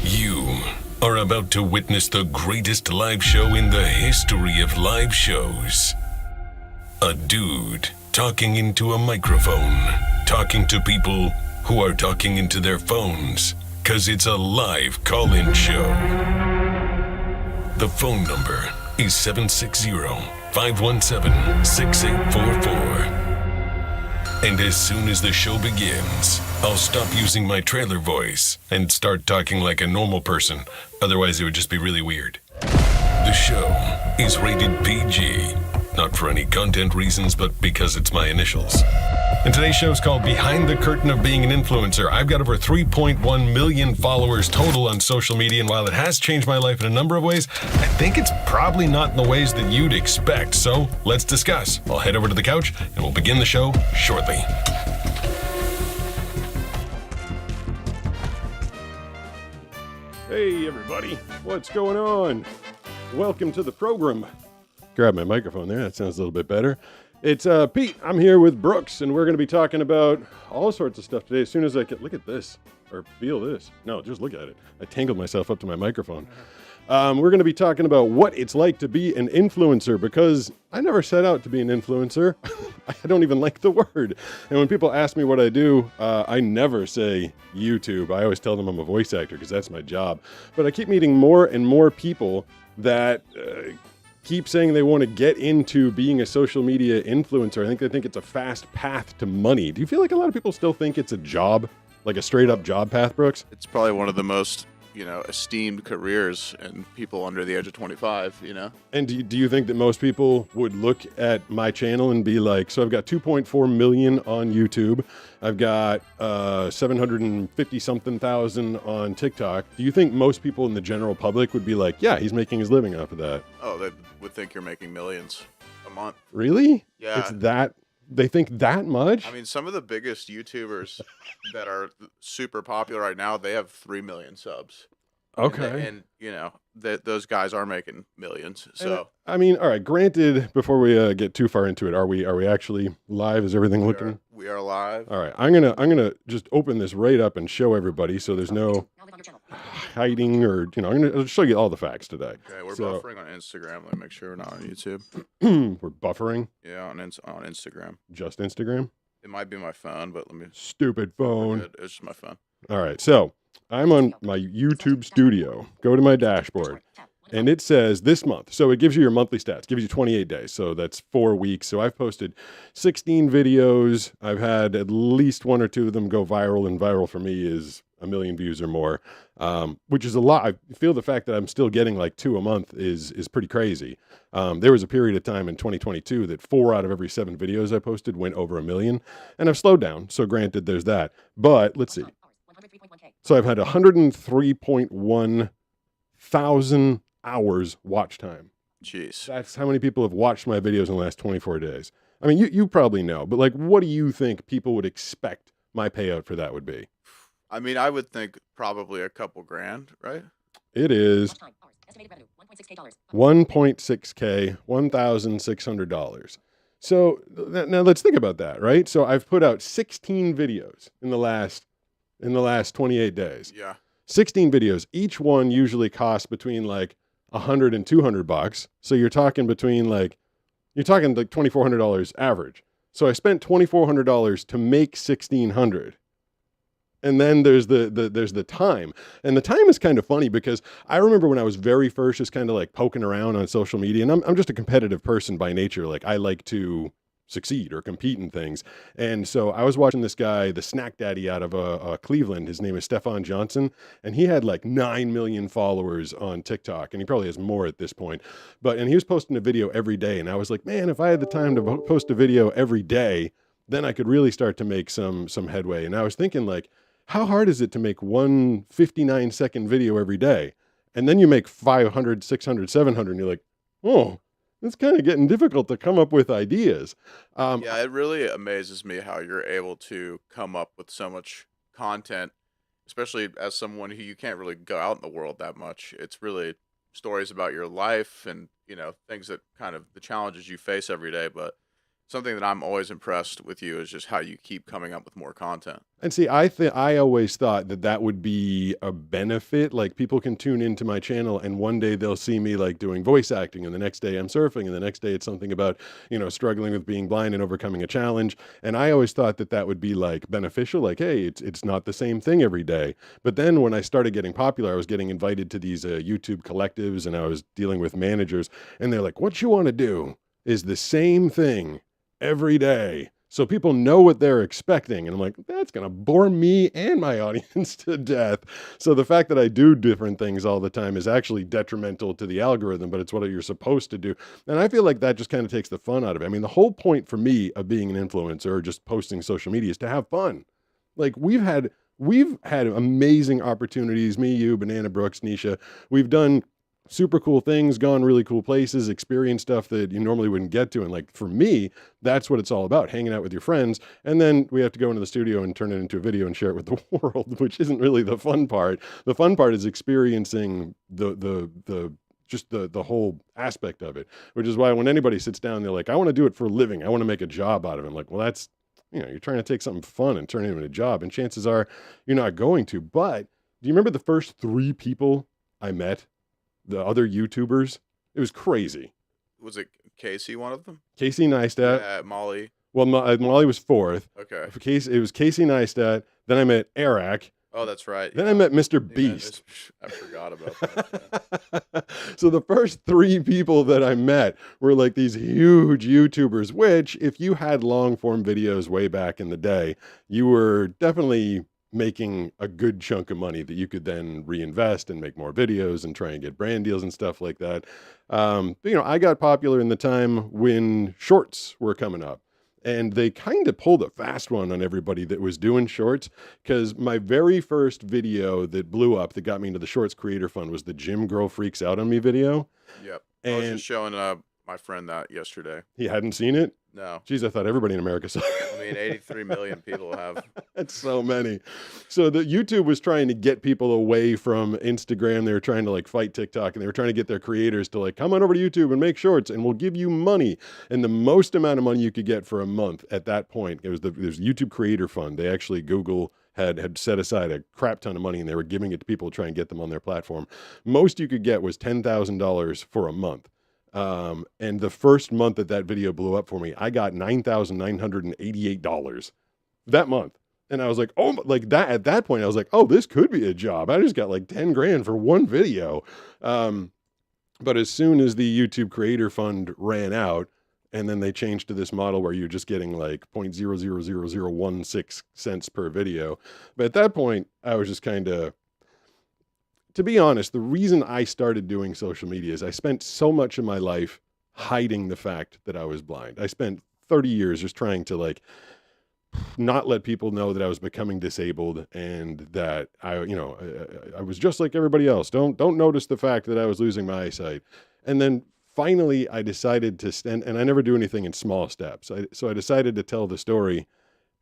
You are about to witness the greatest live show in the history of live shows. A dude talking into a microphone, talking to people who are talking into their phones, 'cause it's a live call-in show. The phone number is 760-517-6844. And as soon as the show begins, I'll stop using my trailer voice and start talking like a normal person. Otherwise, it would just be really weird. The show is rated PG, not for any content reasons, but because it's my initials. And today's show is called Behind the Curtain of Being an Influencer. I've got over 3.1 million followers total on social media, and while it has changed my life in a number of ways, I think it's probably not in the ways that you'd expect. So let's discuss. I'll head over to the couch, and we'll begin the show shortly. Hey everybody, what's going on? Welcome to the program. Grab my microphone there, that sounds a little bit better. It's Pete, I'm here with Brooks, and we're going to be talking about all sorts of stuff today. As soon as I can, look at this, or feel this. No, just look at it. I tangled myself up to my microphone. We're going to be talking about what it's like to be an influencer, because I never set out to be an influencer. I don't even like the word. And when people ask me what I do, I never say YouTube. I always tell them I'm a voice actor because that's my job. But I keep meeting more and more people that keep saying they want to get into being a social media influencer. I think they think it's a fast path to money. Do you feel like a lot of people still think it's a job, like a straight up job path, Brooks? It's probably one of the most, esteemed careers in people under the age of 25, And do you think that most people would look at my channel and be like, so I've got 2.4 million on YouTube. I've got 750 something thousand on TikTok. Do you think most people in the general public would be like, yeah, he's making his living off of that? Oh, they would think you're making millions a month. Really? Yeah. It's that, they think that much? I mean, some of the biggest YouTubers that are super popular right now, they have 3 million subs. Okay. And those guys are making millions. So I mean, all right, granted, before we get too far into it, are we actually live? Is everything looking? We are live. All right, I'm gonna just open this right up and show everybody, so there's no hiding or I'm gonna show you all the facts today. Okay, we're buffering on Instagram. Let me make sure we're not on YouTube. We're buffering. Yeah, on Instagram. Just Instagram. It might be my phone, but let me. Stupid phone. It's just my phone. All right, so I'm on my YouTube studio. Go to my dashboard, and it says this month. So it gives you your monthly stats. Gives you 28 days. So that's 4 weeks. So I've posted 16 videos. I've had at least 1 or 2 of them go viral, and viral for me is 1 million views or more, which is a lot. I feel the fact that I'm still getting like 2 a month is pretty crazy. There was a period of time in 2022 that 4 out of every 7 videos I posted went over 1 million, and I've slowed down. So granted, there's that. But let's see. So I've had 103.1 thousand hours watch time. Jeez. That's how many people have watched my videos in the last 24 days. I mean, you probably know, but like, what do you think people would expect my payout for that would be? I mean, I would think probably a couple grand, right? It is $1.6K, $1,600. So now let's think about that, right? So I've put out 16 videos in the last 28 days. Yeah. 16 videos. Each one usually costs between like $100 and $200. So you're talking like $2,400 average. So I spent $2,400 to make $1,600. And then there's the time. And the time is kind of funny because I remember when I was very first just kind of like poking around on social media, and I'm just a competitive person by nature. Like I like to succeed or compete in things. And so I was watching this guy, the snack daddy out of Cleveland. His name is Stefan Johnson. And he had like 9 million followers on TikTok. And he probably has more at this point. And he was posting a video every day. And I was like, man, if I had the time to post a video every day, then I could really start to make some headway. And I was thinking like, how hard is it to make one 59-second video every day? And then you make 500, 600, 700, and you're like, oh, it's kind of getting difficult to come up with ideas. Yeah, it really amazes me how you're able to come up with so much content, especially as someone who you can't really go out in the world that much. It's really stories about your life and, things that kind of the challenges you face every day. But something that I'm always impressed with you is just how you keep coming up with more content. And see, I always thought that that would be a benefit. Like people can tune into my channel and one day they'll see me like doing voice acting and the next day I'm surfing and the next day it's something about, struggling with being blind and overcoming a challenge. And I always thought that that would be like beneficial. Like, hey, it's not the same thing every day. But then when I started getting popular, I was getting invited to these YouTube collectives and I was dealing with managers and they're like, what you want to do is the same thing every day. So people know what they're expecting. And I'm like, that's going to bore me and my audience to death. So the fact that I do different things all the time is actually detrimental to the algorithm, but it's what you're supposed to do. And I feel like that just kind of takes the fun out of it. I mean, the whole point for me of being an influencer or just posting social media is to have fun. Like we've had amazing opportunities. Me, you, Banana Brooks, Nisha. We've done super cool things, gone really cool places, experienced stuff that you normally wouldn't get to. And like for me, that's what it's all about, hanging out with your friends. And then we have to go into the studio and turn it into a video and share it with the world, which isn't really the fun part. The fun part is experiencing the whole aspect of it, which is why when anybody sits down, they're like, I want to do it for a living. I want to make a job out of it. I'm like, well, that's, you're trying to take something fun and turn it into a job. And chances are you're not going to. But do you remember the first 3 people I met? The other YouTubers, it was crazy. Was it Casey one of them? Casey Neistat. Yeah, Molly. Well, Molly was 4th. Okay. It was Casey Neistat. Then I met Eric. Oh, that's right. Then I met Mr. Beast. I forgot about that. Yeah. So the first 3 people that I met were like these huge YouTubers, which if you had long form videos way back in the day, you were definitely making a good chunk of money that you could then reinvest and make more videos and try and get brand deals and stuff like that. But, I got popular in the time when shorts were coming up. And they kind of pulled a fast one on everybody that was doing shorts, because my very first video that blew up that got me into the Shorts Creator Fund was the Gym Girl Freaks Out on Me video. Yep. And I was just showing my friend that yesterday. He hadn't seen it? No. Geez, I thought everybody in America saw it. I mean, 83 million people have. That's so many. So the YouTube was trying to get people away from Instagram. They were trying to like fight TikTok, and they were trying to get their creators to like, come on over to YouTube and make shorts and we'll give you money. And the most amount of money you could get for a month at that point, there's YouTube Creator Fund. They actually, Google had set aside a crap ton of money and they were giving it to people to try and get them on their platform. Most you could get was $10,000 for a month. And the first month that video blew up for me, I got $9,988 that month. And I was like, oh, like that at that point, I was like, oh, this could be a job. I just got like 10 grand for one video. But as soon as the YouTube Creator Fund ran out, and then they changed to this model where you're just getting like 0.000016 cents per video. But at that point, I was just kind of, to be honest, the reason I started doing social media is I spent so much of my life hiding the fact that I was blind. I spent 30 years just trying to like not let people know that I was becoming disabled and that I was just like everybody else. Don't notice the fact that I was losing my eyesight. And then finally I decided to stand, and I never do anything in small steps. So I decided to tell the story.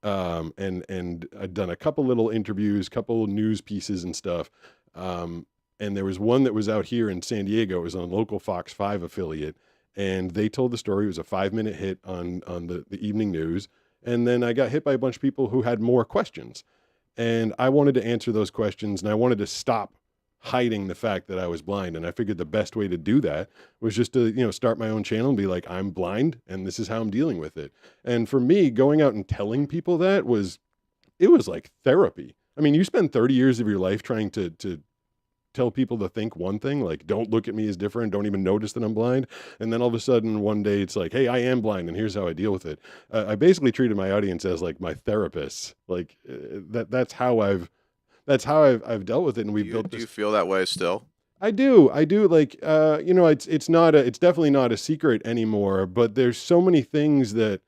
And I'd done a couple little interviews, couple news pieces and stuff. And there was one that was out here in San Diego. It was on a local Fox 5 affiliate. And they told the story. It was a 5-minute hit on the evening news. And then I got hit by a bunch of people who had more questions. And I wanted to answer those questions. And I wanted to stop hiding the fact that I was blind. And I figured the best way to do that was just to, start my own channel and be like, I'm blind and this is how I'm dealing with it. And for me, going out and telling people that was like therapy. I mean, you spend 30 years of your life trying to tell people to think one thing, like, don't look at me as different, don't even notice that I'm blind. And then all of a sudden one day it's like, hey, I am blind and here's how I deal with it. I basically treated my audience as like my therapists. Like that's how I've dealt with it. And we've built this. Do you feel that way still? I do. Like, it's definitely not a secret anymore, but there's so many things that,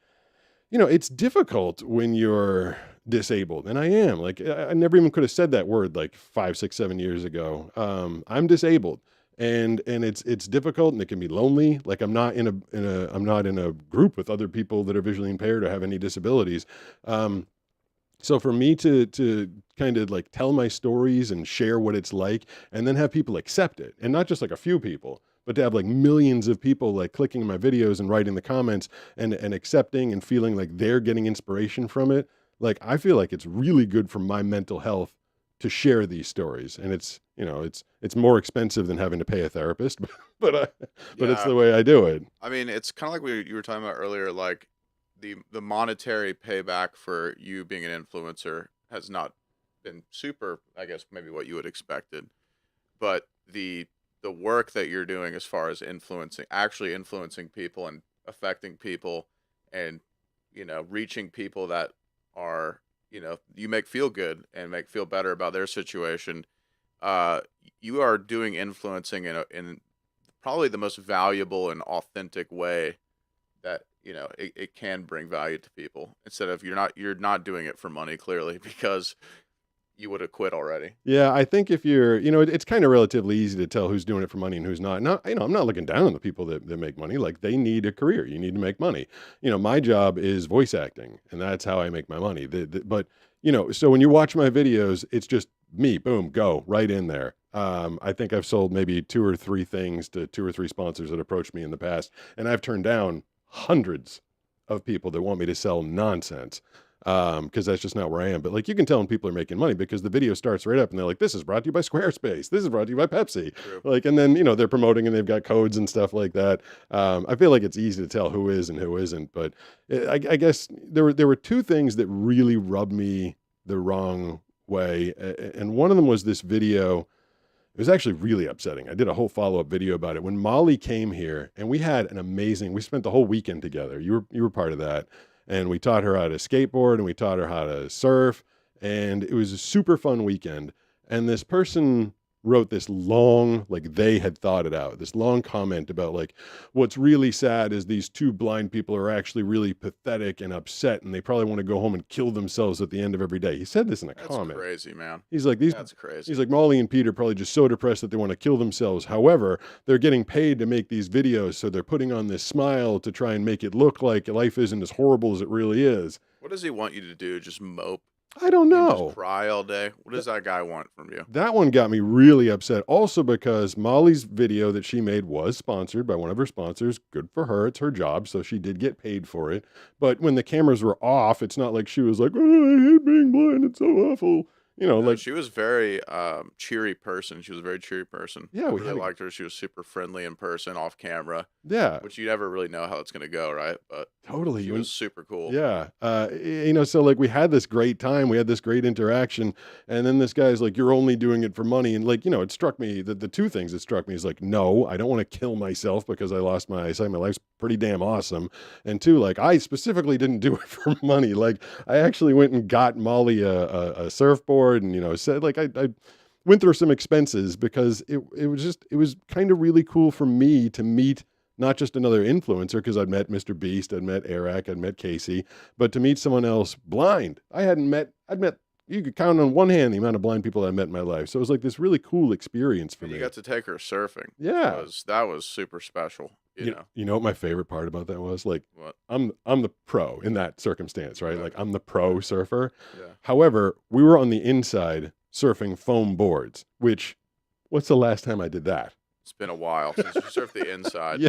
it's difficult when you're disabled. And I am. Like, I never even could have said that word like 5, 6, 7 years ago. I'm disabled, and it's difficult, and it can be lonely. Like, I'm not in a group with other people that are visually impaired or have any disabilities. So for me to kind of like tell my stories and share what it's like, and then have people accept it, and not just like a few people, but to have like millions of people like clicking my videos and writing the comments and accepting and feeling like they're getting inspiration from it, like I feel like it's really good for my mental health to share these stories. And it's, you know, it's more expensive than having to pay a therapist, but it's Yeah. the way I do it. I mean, it's kind of like you were talking about earlier, like the monetary payback for you being an influencer has not been super, I guess, maybe what you would expected, but the work that you're doing as far as actually influencing people and affecting people, and reaching people that are you make feel good and make feel better about their situation. Uh, you are doing influencing in probably the most valuable and authentic way that it can bring value to people, instead of you're not doing it for money, clearly, because you would have quit already. Yeah, I think if you're, it's kind of relatively easy to tell who's doing it for money and who's not. Not, I'm not looking down on the people that make money. Like they need a career. You need to make money. My job is voice acting, and that's how I make my money. But so when you watch my videos, it's just me, boom, go right in there. I think I've sold maybe 2 or 3 things to 2 or 3 sponsors that approached me in the past, and I've turned down hundreds of people that want me to sell nonsense. Because that's just not where I am. But like you can tell when people are making money because the video starts right up and they're like, this is brought to you by Squarespace. This is brought to you by Pepsi. True. Like, and then, they're promoting and they've got codes and stuff like that. I feel like it's easy to tell who is and who isn't. But I guess there were 2 things that really rubbed me the wrong way. And one of them was this video. It was actually really upsetting. I did a whole follow-up video about it. When Molly came here, and we spent the whole weekend together. You were part of that. And we taught her how to skateboard and we taught her how to surf. And it was a super fun weekend. And this person wrote this long, like they had thought it out, this long comment about like, what's really sad is these 2 blind people are actually really pathetic and upset. And they probably want to go home and kill themselves at the end of every day. He said this in a comment. That's crazy, man. He's like, That's crazy. He's like, Molly and Pete are probably just so depressed that they want to kill themselves. However, they're getting paid to make these videos. So they're putting on this smile to try and make it look like life isn't as horrible as it really is. What does he want you to do? Just mope? I don't And know. just cry all day? What does that guy want from you? That one got me really upset. Also because Molly's video that she made was sponsored by one of her sponsors. Good for her. It's her job. So she did get paid for it. But when the cameras were off, it's not like she was like, oh, I hate being blind. It's so awful. No, Like, she was very cheery person. She was a very cheery person. Yeah, I we really had a- liked her. She was super friendly in person, off camera, yeah, which you never really know how it's gonna go, right? But totally. she was super cool. Yeah. So like we had this great time, we had this great interaction, and then this guy's like, you're only doing it for money. And like, it struck me that the 2 things that struck me is like, no, I don't want to kill myself because I lost my eyesight. My life's pretty damn awesome. And 2, like I specifically didn't do it for money. Like I actually went and got Molly a surfboard and, said like, I went through some expenses because it was kind of really cool for me to meet not just another influencer, because I'd met Mr. Beast, I'd met Eric, I'd met Casey, but to meet someone else blind. I'd met, you could count on one hand the amount of blind people I met in my life. So it was like this really cool experience for And me. you got to take her surfing. Yeah. That was super special. You know what my favorite part about that was? Like, What? I'm the pro in that circumstance, right? Okay. Like I'm the pro surfer. Yeah. However, we were on the inside surfing foam boards, which, what's the last time I did that? It's been a while since you surfed the inside. Yeah.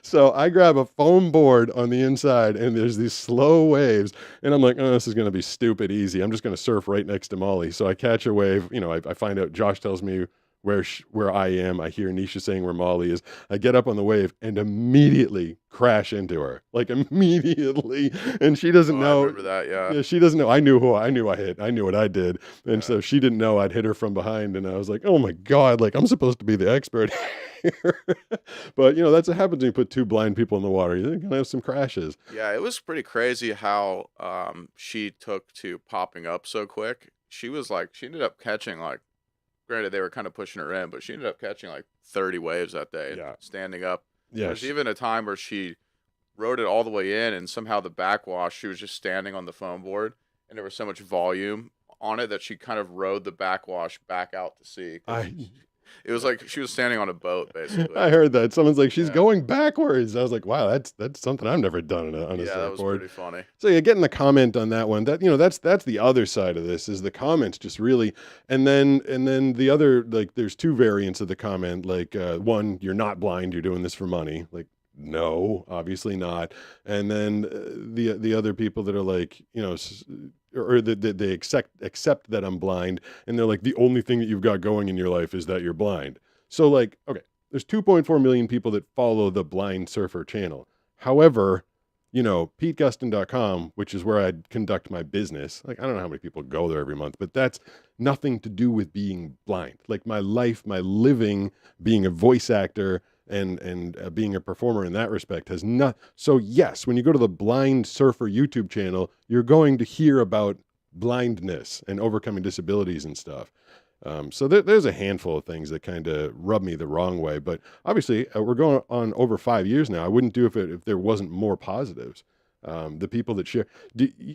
So I grab a foam board on the inside and there's these slow waves and I'm like, oh, this is going to be stupid easy. I'm just going to surf right next to Molly. So I catch a wave, I find out Josh tells me where I am. I hear Nisha saying where Molly is. I get up on the wave and immediately crash into her, like immediately. And she doesn't I know. remember that, yeah. Yeah, she doesn't know. I knew I hit. I knew what I did. And so she didn't know I'd hit her from behind. And I was like, oh my God, like I'm supposed to be the expert here. But that's what happens when you put 2 blind people in the water. You're going to have some crashes. Yeah, it was pretty crazy how she took to popping up so quick. She ended up catching like, granted they were kind of pushing her in, but she ended up catching like 30 waves that day, Yeah. standing up. Yeah. There's even a time where she rode it all the way in, and somehow the backwash, she was just standing on the foam board, and there was so much volume on it that she kind of rode the backwash back out to sea. 'Cause It was like she was standing on a boat, basically. I heard that. Someone's like, she's Yeah. going backwards. I was like, wow, that's something I've never done on a Yeah, that was surfboard. pretty funny. So yeah, getting the comment on that one, that that's the other side of this, is the comments just really, and then the other, like, there's two variants of the comment, like, one, you're not blind, you're doing this for money, like, no, obviously not. And then the other people that are like, or that they accept that I'm blind, and they're like, the only thing that you've got going in your life is that you're blind. So like, okay, there's 2.4 million people that follow the Blind Surfer channel. However, PeteGustin.com, which is where I conduct my business. Like, I don't know how many people go there every month, but that's nothing to do with being blind. Like, my life, my living, being a voice actor and being a performer in that respect has not. So yes, when you go to the Blind Surfer YouTube channel, you're going to hear about blindness and overcoming disabilities and stuff. So there's a handful of things that kind of rub me the wrong way, but obviously we're going on over 5 years now. I wouldn't do if there wasn't more positives. The people that share,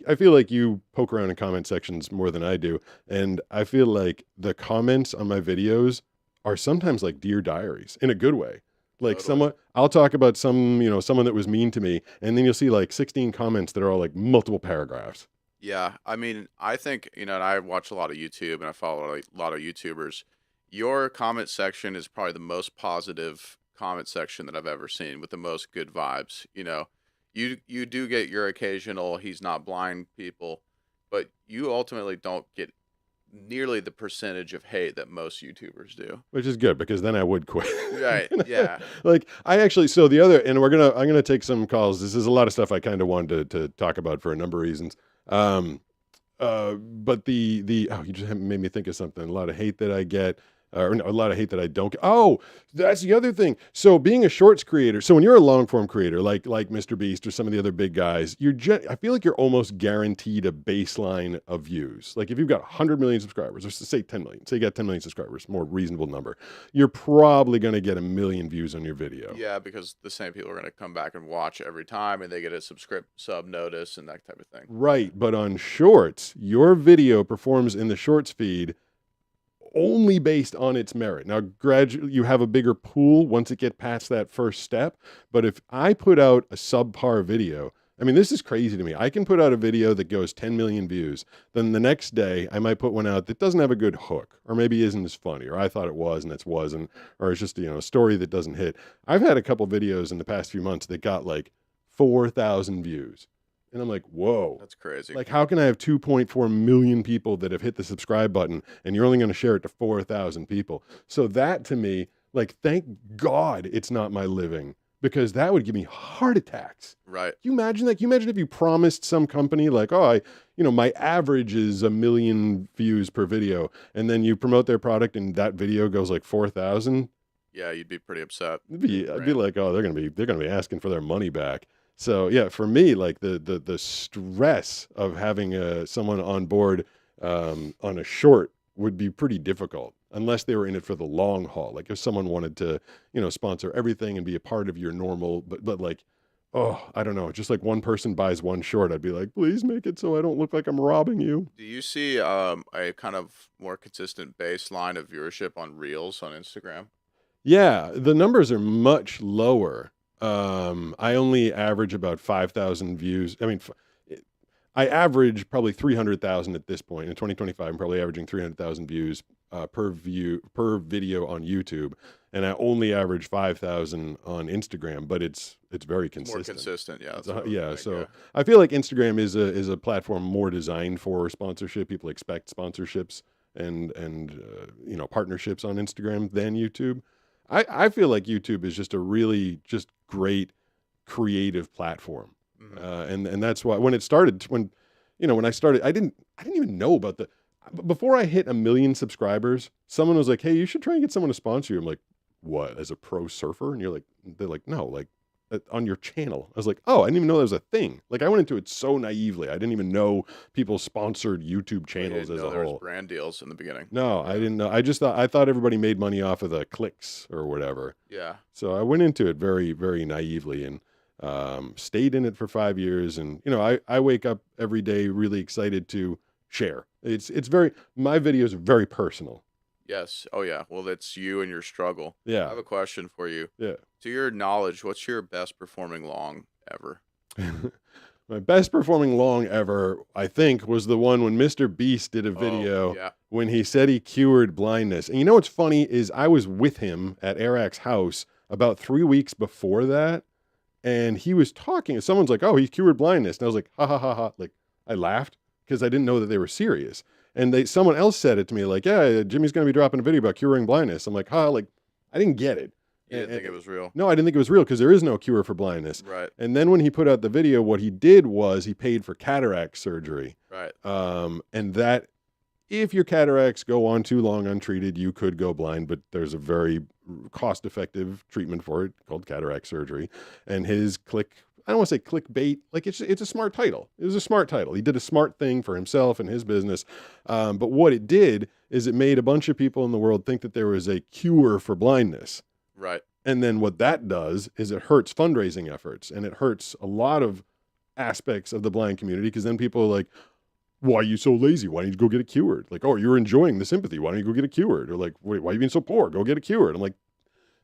I feel like you poke around in comment sections more than I do, and I feel like the comments on my videos are sometimes like dear diaries in a good way. Like Totally. I'll talk about someone that was mean to me, and then you'll see like 16 comments that are all like multiple paragraphs. Yeah, I mean, I think, and I watch a lot of YouTube and I follow a lot of YouTubers. Your comment section is probably the most positive comment section that I've ever seen, with the most good vibes. You do get your occasional "he's not blind" people, but you ultimately don't get nearly the percentage of hate that most YouTubers do. Which is good, because then I would quit. Right. Yeah. Like, so the other, and I'm gonna take some calls. This is a lot of stuff I kind of wanted to talk about for a number of reasons. But you just made me think of something. A lot of hate that I get, or no, a lot of hate that I don't get. Oh, that's the other thing. So being a shorts creator, so when you're a long form creator, like Mr. Beast or some of the other big guys, I feel like you're almost guaranteed a baseline of views. Like, if you've got 100 million subscribers, or say 10 million, say you got 10 million subscribers, more reasonable number, you're probably going to get 1 million views on your video. Yeah, because the same people are going to come back and watch every time, and they get a sub notice and that type of thing. Right. But on shorts, your video performs in the shorts feed only based on its merit. Now, gradually, you have a bigger pool once it gets past that first step. But if I put out a subpar video, I mean, this is crazy to me. I can put out a video that goes 10 million views. Then the next day, I might put one out that doesn't have a good hook, or maybe isn't as funny, or I thought it was and it wasn't, or it's just, a story that doesn't hit. I've had a couple videos in the past few months that got like 4,000 views. And I'm like, whoa. That's crazy. Like, how can I have 2.4 million people that have hit the subscribe button, and you're only going to share it to 4,000 people? So that, to me, like, thank God it's not my living, because that would give me heart attacks. Right. Can you imagine that? Can you imagine if you promised some company like, oh, my average is 1 million views per video, and then you promote their product and that video goes like 4,000? Yeah, you'd be pretty upset. I'd be like, oh, they're gonna be asking for their money back. So yeah, for me, like the stress of having someone on board on a short would be pretty difficult, unless they were in it for the long haul. Like, if someone wanted to, sponsor everything and be a part of your normal, but like, oh, I don't know, just like one person buys one short, I'd be like, please make it so I don't look like I'm robbing you. Do you see a kind of more consistent baseline of viewership on Reels on Instagram? Yeah, the numbers are much lower. I only average about 5,000 views. I mean, I average probably 300,000 at this point. In 2025, I'm probably averaging 300,000 views per video on YouTube, and I only average 5,000 on Instagram. But it's very consistent. More consistent, yeah. So I feel like Instagram is a platform more designed for sponsorship. People expect sponsorships and partnerships on Instagram than YouTube. I feel like YouTube is just a really just great creative platform. Mm-hmm. And that's why when I started, I didn't even know about before I hit 1 million subscribers, someone was like, hey, you should try and get someone to sponsor you. I'm like, what, as a pro surfer? And they're like, no, like, on your channel. I was like, oh, I didn't even know that was a thing. Like, I went into it so naively. I didn't even know people sponsored YouTube channels as a there whole. was brand deals in the beginning. No, I didn't know. I thought everybody made money off of the clicks or whatever. Yeah. So I went into it very, very naively, and stayed in it for 5 years. And, I wake up every day really excited to share. My videos are very personal. Yes. Oh yeah. Well, that's you and your struggle. I Yeah. have a question for you. Yeah. To your knowledge, what's your best performing long ever? My best performing long ever, I think, was the one when Mr. Beast did a Oh video yeah. when he said he cured blindness. And you know what's funny is I was with him at Airac's house about 3 weeks before that, and he was talking. Someone's like, "Oh, he cured blindness," and I was like, "Ha ha ha ha!" Like I laughed because I didn't know that they were serious. And someone else said it to me, like, "Yeah, Jimmy's going to be dropping a video about curing blindness." I'm like, "Ha!" Like I didn't get it. You didn't think it was real? No, I didn't think it was real because there is no cure for blindness. Right. And then when he put out the video, what he did was he paid for cataract surgery. Right. And that, if your cataracts go on too long untreated, you could go blind, but there's a very cost-effective treatment for it called cataract surgery. And his I don't want to say clickbait, like it's a smart title. It was a smart title. He did a smart thing for himself and his business. But what it did is it made a bunch of people in the world think that there was a cure for blindness. Right. And then what that does is it hurts fundraising efforts, and it hurts a lot of aspects of the blind community, because then people are like, why are you so lazy? Why don't you go get it cured? Like, oh, you're enjoying the sympathy. Why don't you go get it cured? Or like, wait, why are you being so poor? Go get it cured. I'm like,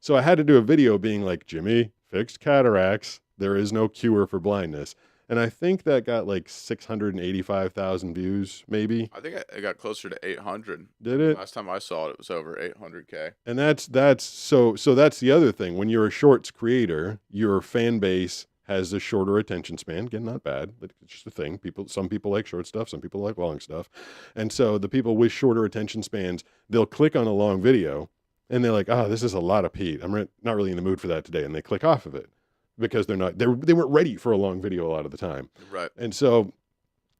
so I had to do a video being like, Jimmy, fixed cataracts. There is no cure for blindness. And I think that got like 685,000 views, maybe. I think it got closer to 800. Did it? Last time I saw it, it was over 800K. And that's that's the other thing. When you're a shorts creator, your fan base has a shorter attention span. Again, not bad, but it's just a thing. Some people like short stuff, some people like long stuff. And so the people with shorter attention spans, they'll click on a long video and they're like, "Oh, this is a lot of Pete. I'm not really in the mood for that today." And they click off of it because they weren't ready for a long video a lot of the time. Right. And so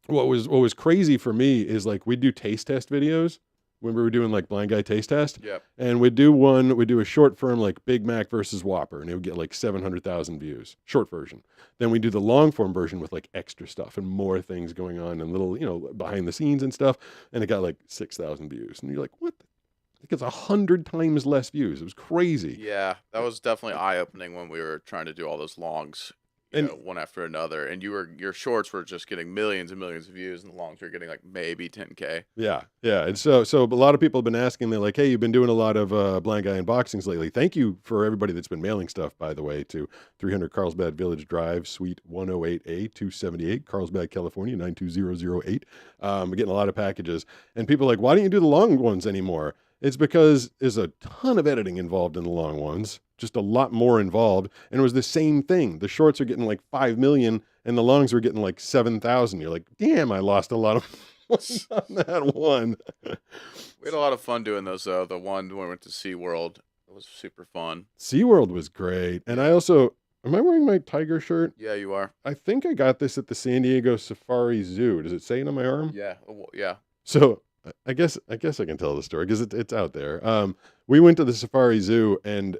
what was crazy for me is like we'd do taste test videos when we were doing like blind guy taste test. Yep. And we'd do a short form like Big Mac versus Whopper, and it would get like 700,000 views, short version. Then we do the long form version with like extra stuff and more things going on and little, behind the scenes and stuff. And it got like 6,000 views. And you're like, what? I think it's 100 times less views. It was crazy. Yeah, that was definitely eye-opening when we were trying to do all those longs, one after another, and your shorts were just getting millions and millions of views, and the longs were getting like maybe 10K. Yeah. And so a lot of people have been asking, they're like, "Hey, you've been doing a lot of blind guy unboxings lately. Thank you for everybody that's been mailing stuff, by the way, to 300 Carlsbad Village Drive, Suite 108A, 278, Carlsbad, California, 92008. We're getting a lot of packages, and people are like, why don't you do the long ones anymore? It's because there's a ton of editing involved in the long ones, just a lot more involved. And it was the same thing. The shorts are getting like 5 million and the longs were getting like 7,000. You're like, damn, I lost a lot of money on that one. We had a lot of fun doing those, though. The one when we went to SeaWorld, it was super fun. SeaWorld was great. And I also, am I wearing my tiger shirt? Yeah, you are. I think I got this at the San Diego Safari Zoo. Does it say it on my arm? Yeah. Yeah. So I guess I can tell the story because it's out there. We went to the Safari Zoo and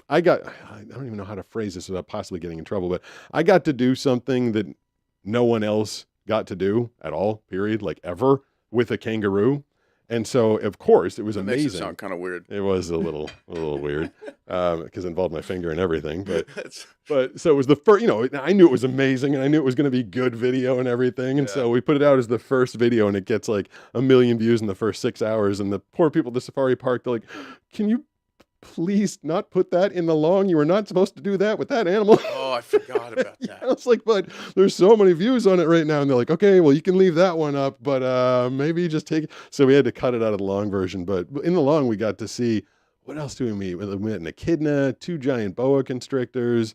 I don't even know how to phrase this without possibly getting in trouble, but I got to do something that no one else got to do at all, period, like ever, with a kangaroo. And so, of course, it was amazing. Makes it sound kind of weird. It was a little weird because it involved my finger and everything. But so it was the first, I knew it was amazing and I knew it was going to be good video and everything. And so we put it out as the first video and it gets like 1 million views in the first 6 hours. And the poor people at the safari park, they're like, can you please not put that in the long? You were not supposed to do that with that animal. Oh, I forgot about that. I was like, but there's so many views on it right now. And they're like, okay, well, you can leave that one up, but maybe just take it. So we had to cut it out of the long version. But in the long, we got to see, what else do we meet? We met an echidna, 2 giant boa constrictors,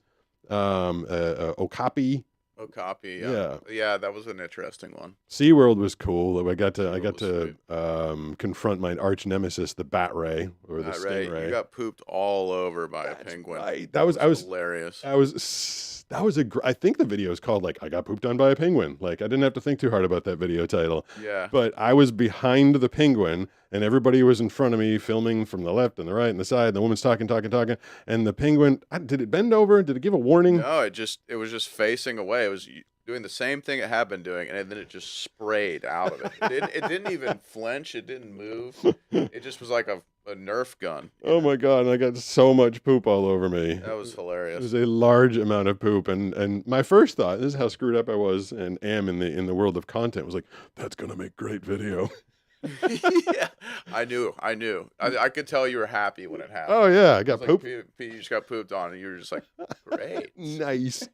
okapi. Okapi, Yeah. Yeah, that was an interesting one. SeaWorld was cool. I got to confront my arch nemesis, the bat ray or the stingray. You got pooped all over by a penguin. Right. That was hilarious. I think the video is called like I got pooped on by a penguin. Like I didn't have to think too hard about that video title. Yeah. But I was behind the penguin and everybody was in front of me filming from the left and the right and the side. And the woman's talking. And the penguin, did it bend over? Did it give a warning? No, it was just facing away. It was doing the same thing it had been doing, and then it just sprayed out of it. It didn't even flinch. It didn't move. It just was like a Nerf gun. Oh my God. And I got so much poop all over me. That was hilarious. It was a large amount of poop. And my first thought, this is how screwed up I was and am in the world of content, was like, that's going to make great video. Yeah, I knew. I could tell you were happy when it happened. Oh yeah, I It got was like pooped. you just got pooped on, and you were just like, great. Nice.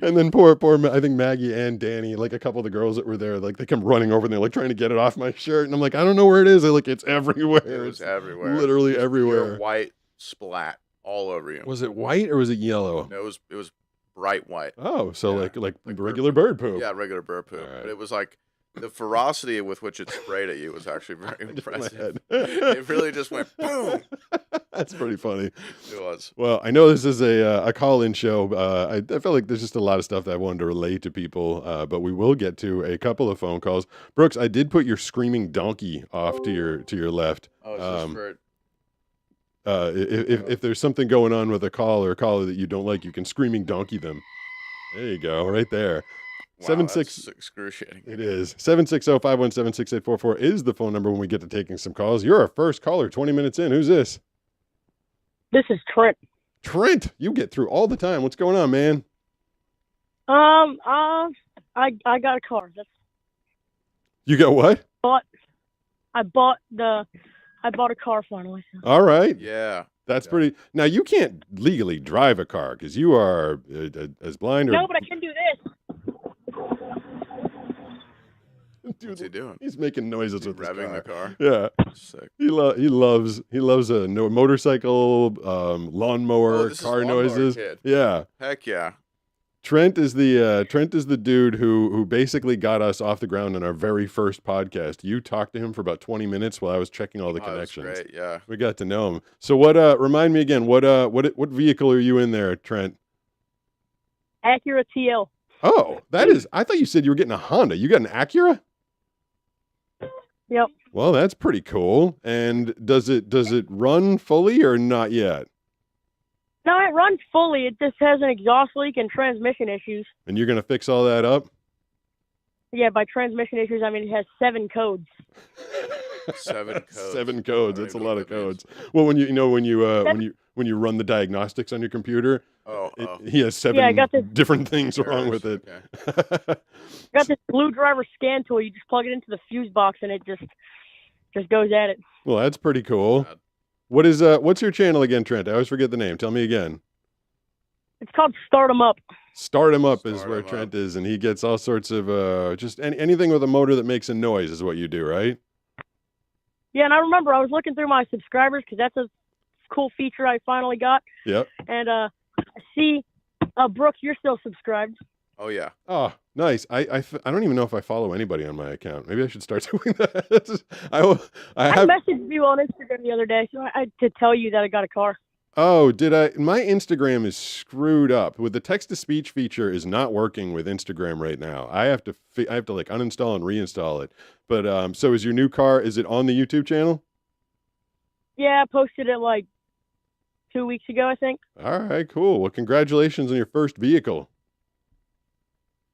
And then poor, I think Maggie and Danny, like a couple of the girls that were there, like they come running over and they're like trying to get it off my shirt. And I'm like, I don't know where it is. They're like, it's everywhere. It was It's everywhere. literally Just everywhere. pure white splat all over you. Was it white or was it yellow? No, it was bright white. Oh, so Yeah, like like regular bird poop. Yeah, regular bird poop. All right. But it was like the ferocity with which it sprayed at you was actually very Just in my impressive. head. It really just went boom. That's pretty funny. It was. Well, I know this is a call-in show. I feel like there's just a lot of stuff that I wanted to relate to people, but we will get to a couple of phone calls. Brooks, I did put your screaming donkey off to your left. Oh, it's just for If there's something going on with a call or a caller that you don't like, you can screaming donkey them. There you go, right there. wow, 76 that's excruciating. It is. 760-517-6844 is the phone number when we get to taking some calls. You're our first caller, 20 minutes in. Who's this? This is Trent. Trent, you get through all the time. What's going on, man? I got a car. You got what? I bought a car finally. All right. Yeah. That's pretty. Now, you can't legally drive a car because you are as blind or. No, but I can do this. Dude, What's he doing? he's making noises with his Revving car. the car. Yeah. Sick. He loves a motorcycle, lawnmower, Oh, this is car Lawnmower noises. Kid. Yeah. Heck yeah. Trent is the dude who basically got us off the ground on our very first podcast. You talked to him for about 20 minutes while I was checking all the Oh, that's connections. great. Yeah. We got to know him. So what? Remind me again. What vehicle are you in there, Trent? Acura TL. Oh, that is. I thought you said you were getting a Honda. You got an Acura? Yep. Well, that's pretty cool. And does it run fully or not yet? No, it runs fully. It just has an exhaust leak and transmission issues. And you're gonna fix all that up? Yeah, by transmission issues, I mean it has 7 codes. 7 codes. 7 I codes. don't That's a even lot know of what that means. codes. Well, when you run the diagnostics on your computer, Oh. he has 7 Yeah, I got this- different things wrong with it. Okay. Got this blue driver scan tool. You just plug it into the fuse box and it just goes at it. Well, that's pretty cool. God. What's your channel again, Trent? I always forget the name. Tell me again. It's called Start 'em Up. Start him up is Start where 'em Trent up. is, and he gets all sorts of just anything with a motor that makes a noise is what you do, right? Yeah, and I remember I was looking through my subscribers because that's a cool feature I finally got. Yep. And I see, Brooke, you're still subscribed. Oh yeah. Oh, nice. I don't even know if I follow anybody on my account. Maybe I should start doing that. I I have. messaged you on Instagram the other day to tell you that I got a car. Oh, did I? My Instagram is screwed up. With the text to speech feature is not working with Instagram right now. I have to like uninstall and reinstall it. But so is your new car? Is it on the YouTube channel? Yeah, I posted it like 2 weeks ago, I think. All right, cool. Well, congratulations on your first vehicle.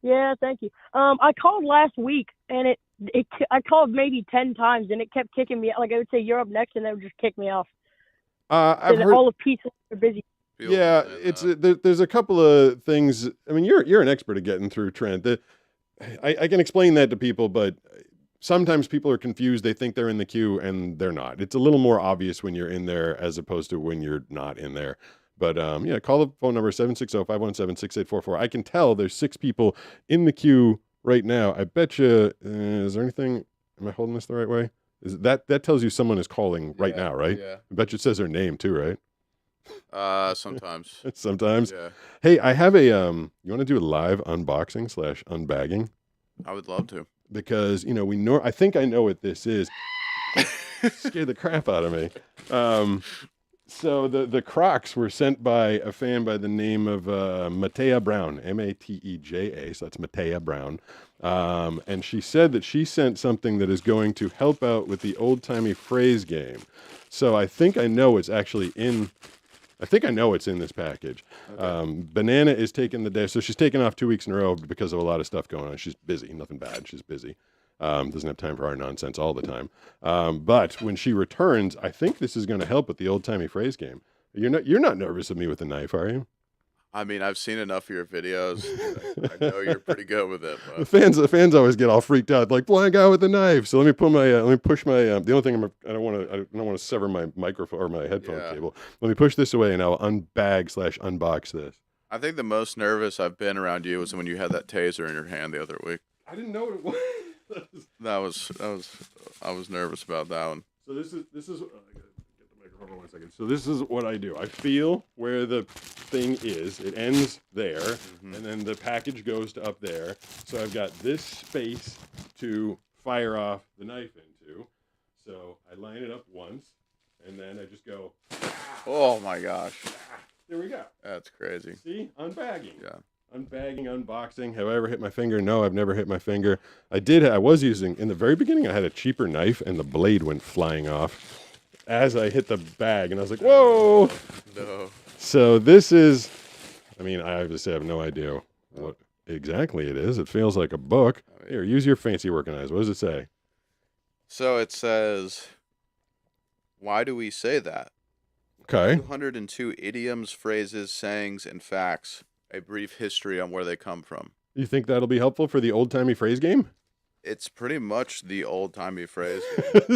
Yeah, thank you. I called last week, and I called maybe 10 times, and it kept kicking me out. Like I would say, you're up next, and they would just kick me off. I've And heard. all the pieces are busy. People Yeah, saying it's that. there's a couple of things. I mean, you're an expert at getting through, Trent. I can explain that to people, but sometimes people are confused. They think they're in the queue and they're not. It's a little more obvious when you're in there as opposed to when you're not in there. But yeah, call the phone number 760-517-6844. I can tell there's 6 people in the queue right now. I bet you. Is there anything? Am I holding this the right way? Is that tells you someone is calling right Yeah, now, right? Yeah. I bet you it says their name too, right? Sometimes. Sometimes. Yeah. Hey, I have a you want to do a live unboxing / unbagging? I would love to. Because I think I know what this is. Scared the crap out of me. So the Crocs were sent by a fan by the name of Matea Brown, Mateja. So that's Matea Brown. And she said that she sent something that is going to help out with the old timey phrase game. So I think I know it's actually in. I think I know it's in this package. Okay. Banana is taking the day. So she's taken off 2 weeks in a row because of a lot of stuff going on. She's busy. Nothing bad. She's busy. Doesn't have time for our nonsense all the time. But when she returns, I think this is going to help with the old timey phrase game. You're not nervous of me with a knife, are you? I mean, I've seen enough of your videos. I know you're pretty good with it. The But fans always get all freaked out, like blind guy with a knife. So let me push my. The only thing I don't want to sever my microphone or my headphone Yeah. cable. Let me push this away and I'll unbag/unbox this. I think the most nervous I've been around you was when you had that taser in your hand the other week. I didn't know what it was. That was I was nervous about that one. So this is. I gotta get the microphone for 1 second. So this is what I do. I feel where the thing is. It ends there, and then the package goes to up there. So I've got this space to fire off the knife into. So I line it up once, and then I just go. Oh my gosh, There we go. that's crazy. See, unbagging. Yeah. Unbagging, unboxing. Have I ever hit my finger? No, I've never hit my finger. I was using, in the very beginning, I had a cheaper knife and the blade went flying off as I hit the bag. And I was like, whoa. No. So this is, I mean, I obviously have no idea what exactly it is. It feels like a book. Here, use your fancy working eyes. What does it say? So it says, why do we say that? Okay. 202 idioms, phrases, sayings, and facts. A brief history on where they come from. You think that'll be helpful for the old-timey phrase game? It's pretty much the old-timey phrase.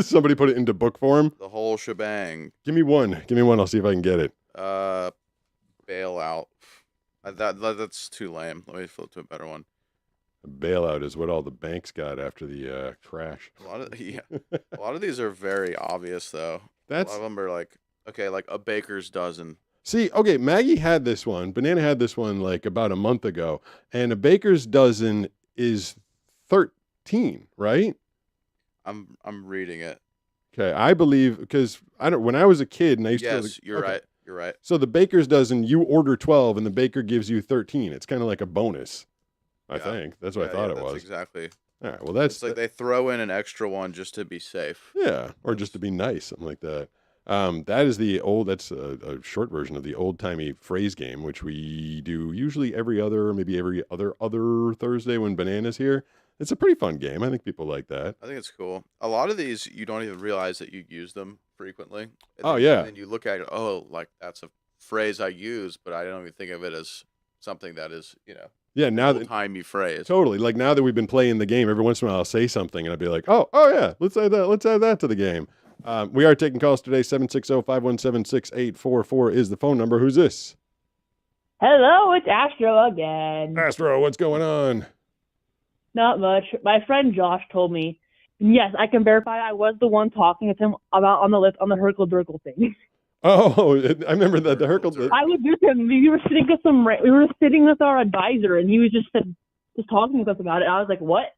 Somebody put it into book form? The whole shebang. Give me one. I'll see if I can get it. Bailout. That's too lame. Let me flip to a better one. A bailout is what all the banks got after the crash. A lot of these are very obvious though. A lot of them are like, okay, like a baker's dozen. See, okay, Maggie had this one. Banana had this one like about a month ago, and a baker's dozen is 13, right? I'm reading it. Okay, I believe because when I was a kid and I used to. Yes, you're okay. right. You're right. So the baker's dozen, you order 12, and the baker gives you 13. It's kind of like a bonus. I Yeah. think that's what I thought it was. Exactly. All right, well that's It's like they throw in an extra one just to be safe. yeah, or just to be nice, something like that. That is that's a short version of the old-timey phrase game, which we do usually every other, maybe every other Thursday when Banana's here. It's a pretty fun game. I think people like that. I think it's cool. A lot of these, you don't even realize that you use them frequently. And Oh, then, yeah. And then you look at it, oh, like that's a phrase I use, but I don't even think of it as something that is, Yeah, now that old-timey phrase. totally like now that we've been playing the game, every once in a while I'll say something and I'll be like, oh yeah, let's add that to the game. We are taking calls today. 760-517-6844 is the phone number. Who's this? Hello, it's Astro again. Astro, what's going on? Not much. My friend Josh told me, yes, I can verify I was the one talking with him about on the list on the Herkle Durkle thing. Oh, I remember that the Herkle. I was with him. We were sitting with our advisor, and he was just talking with us about it. I was like, what?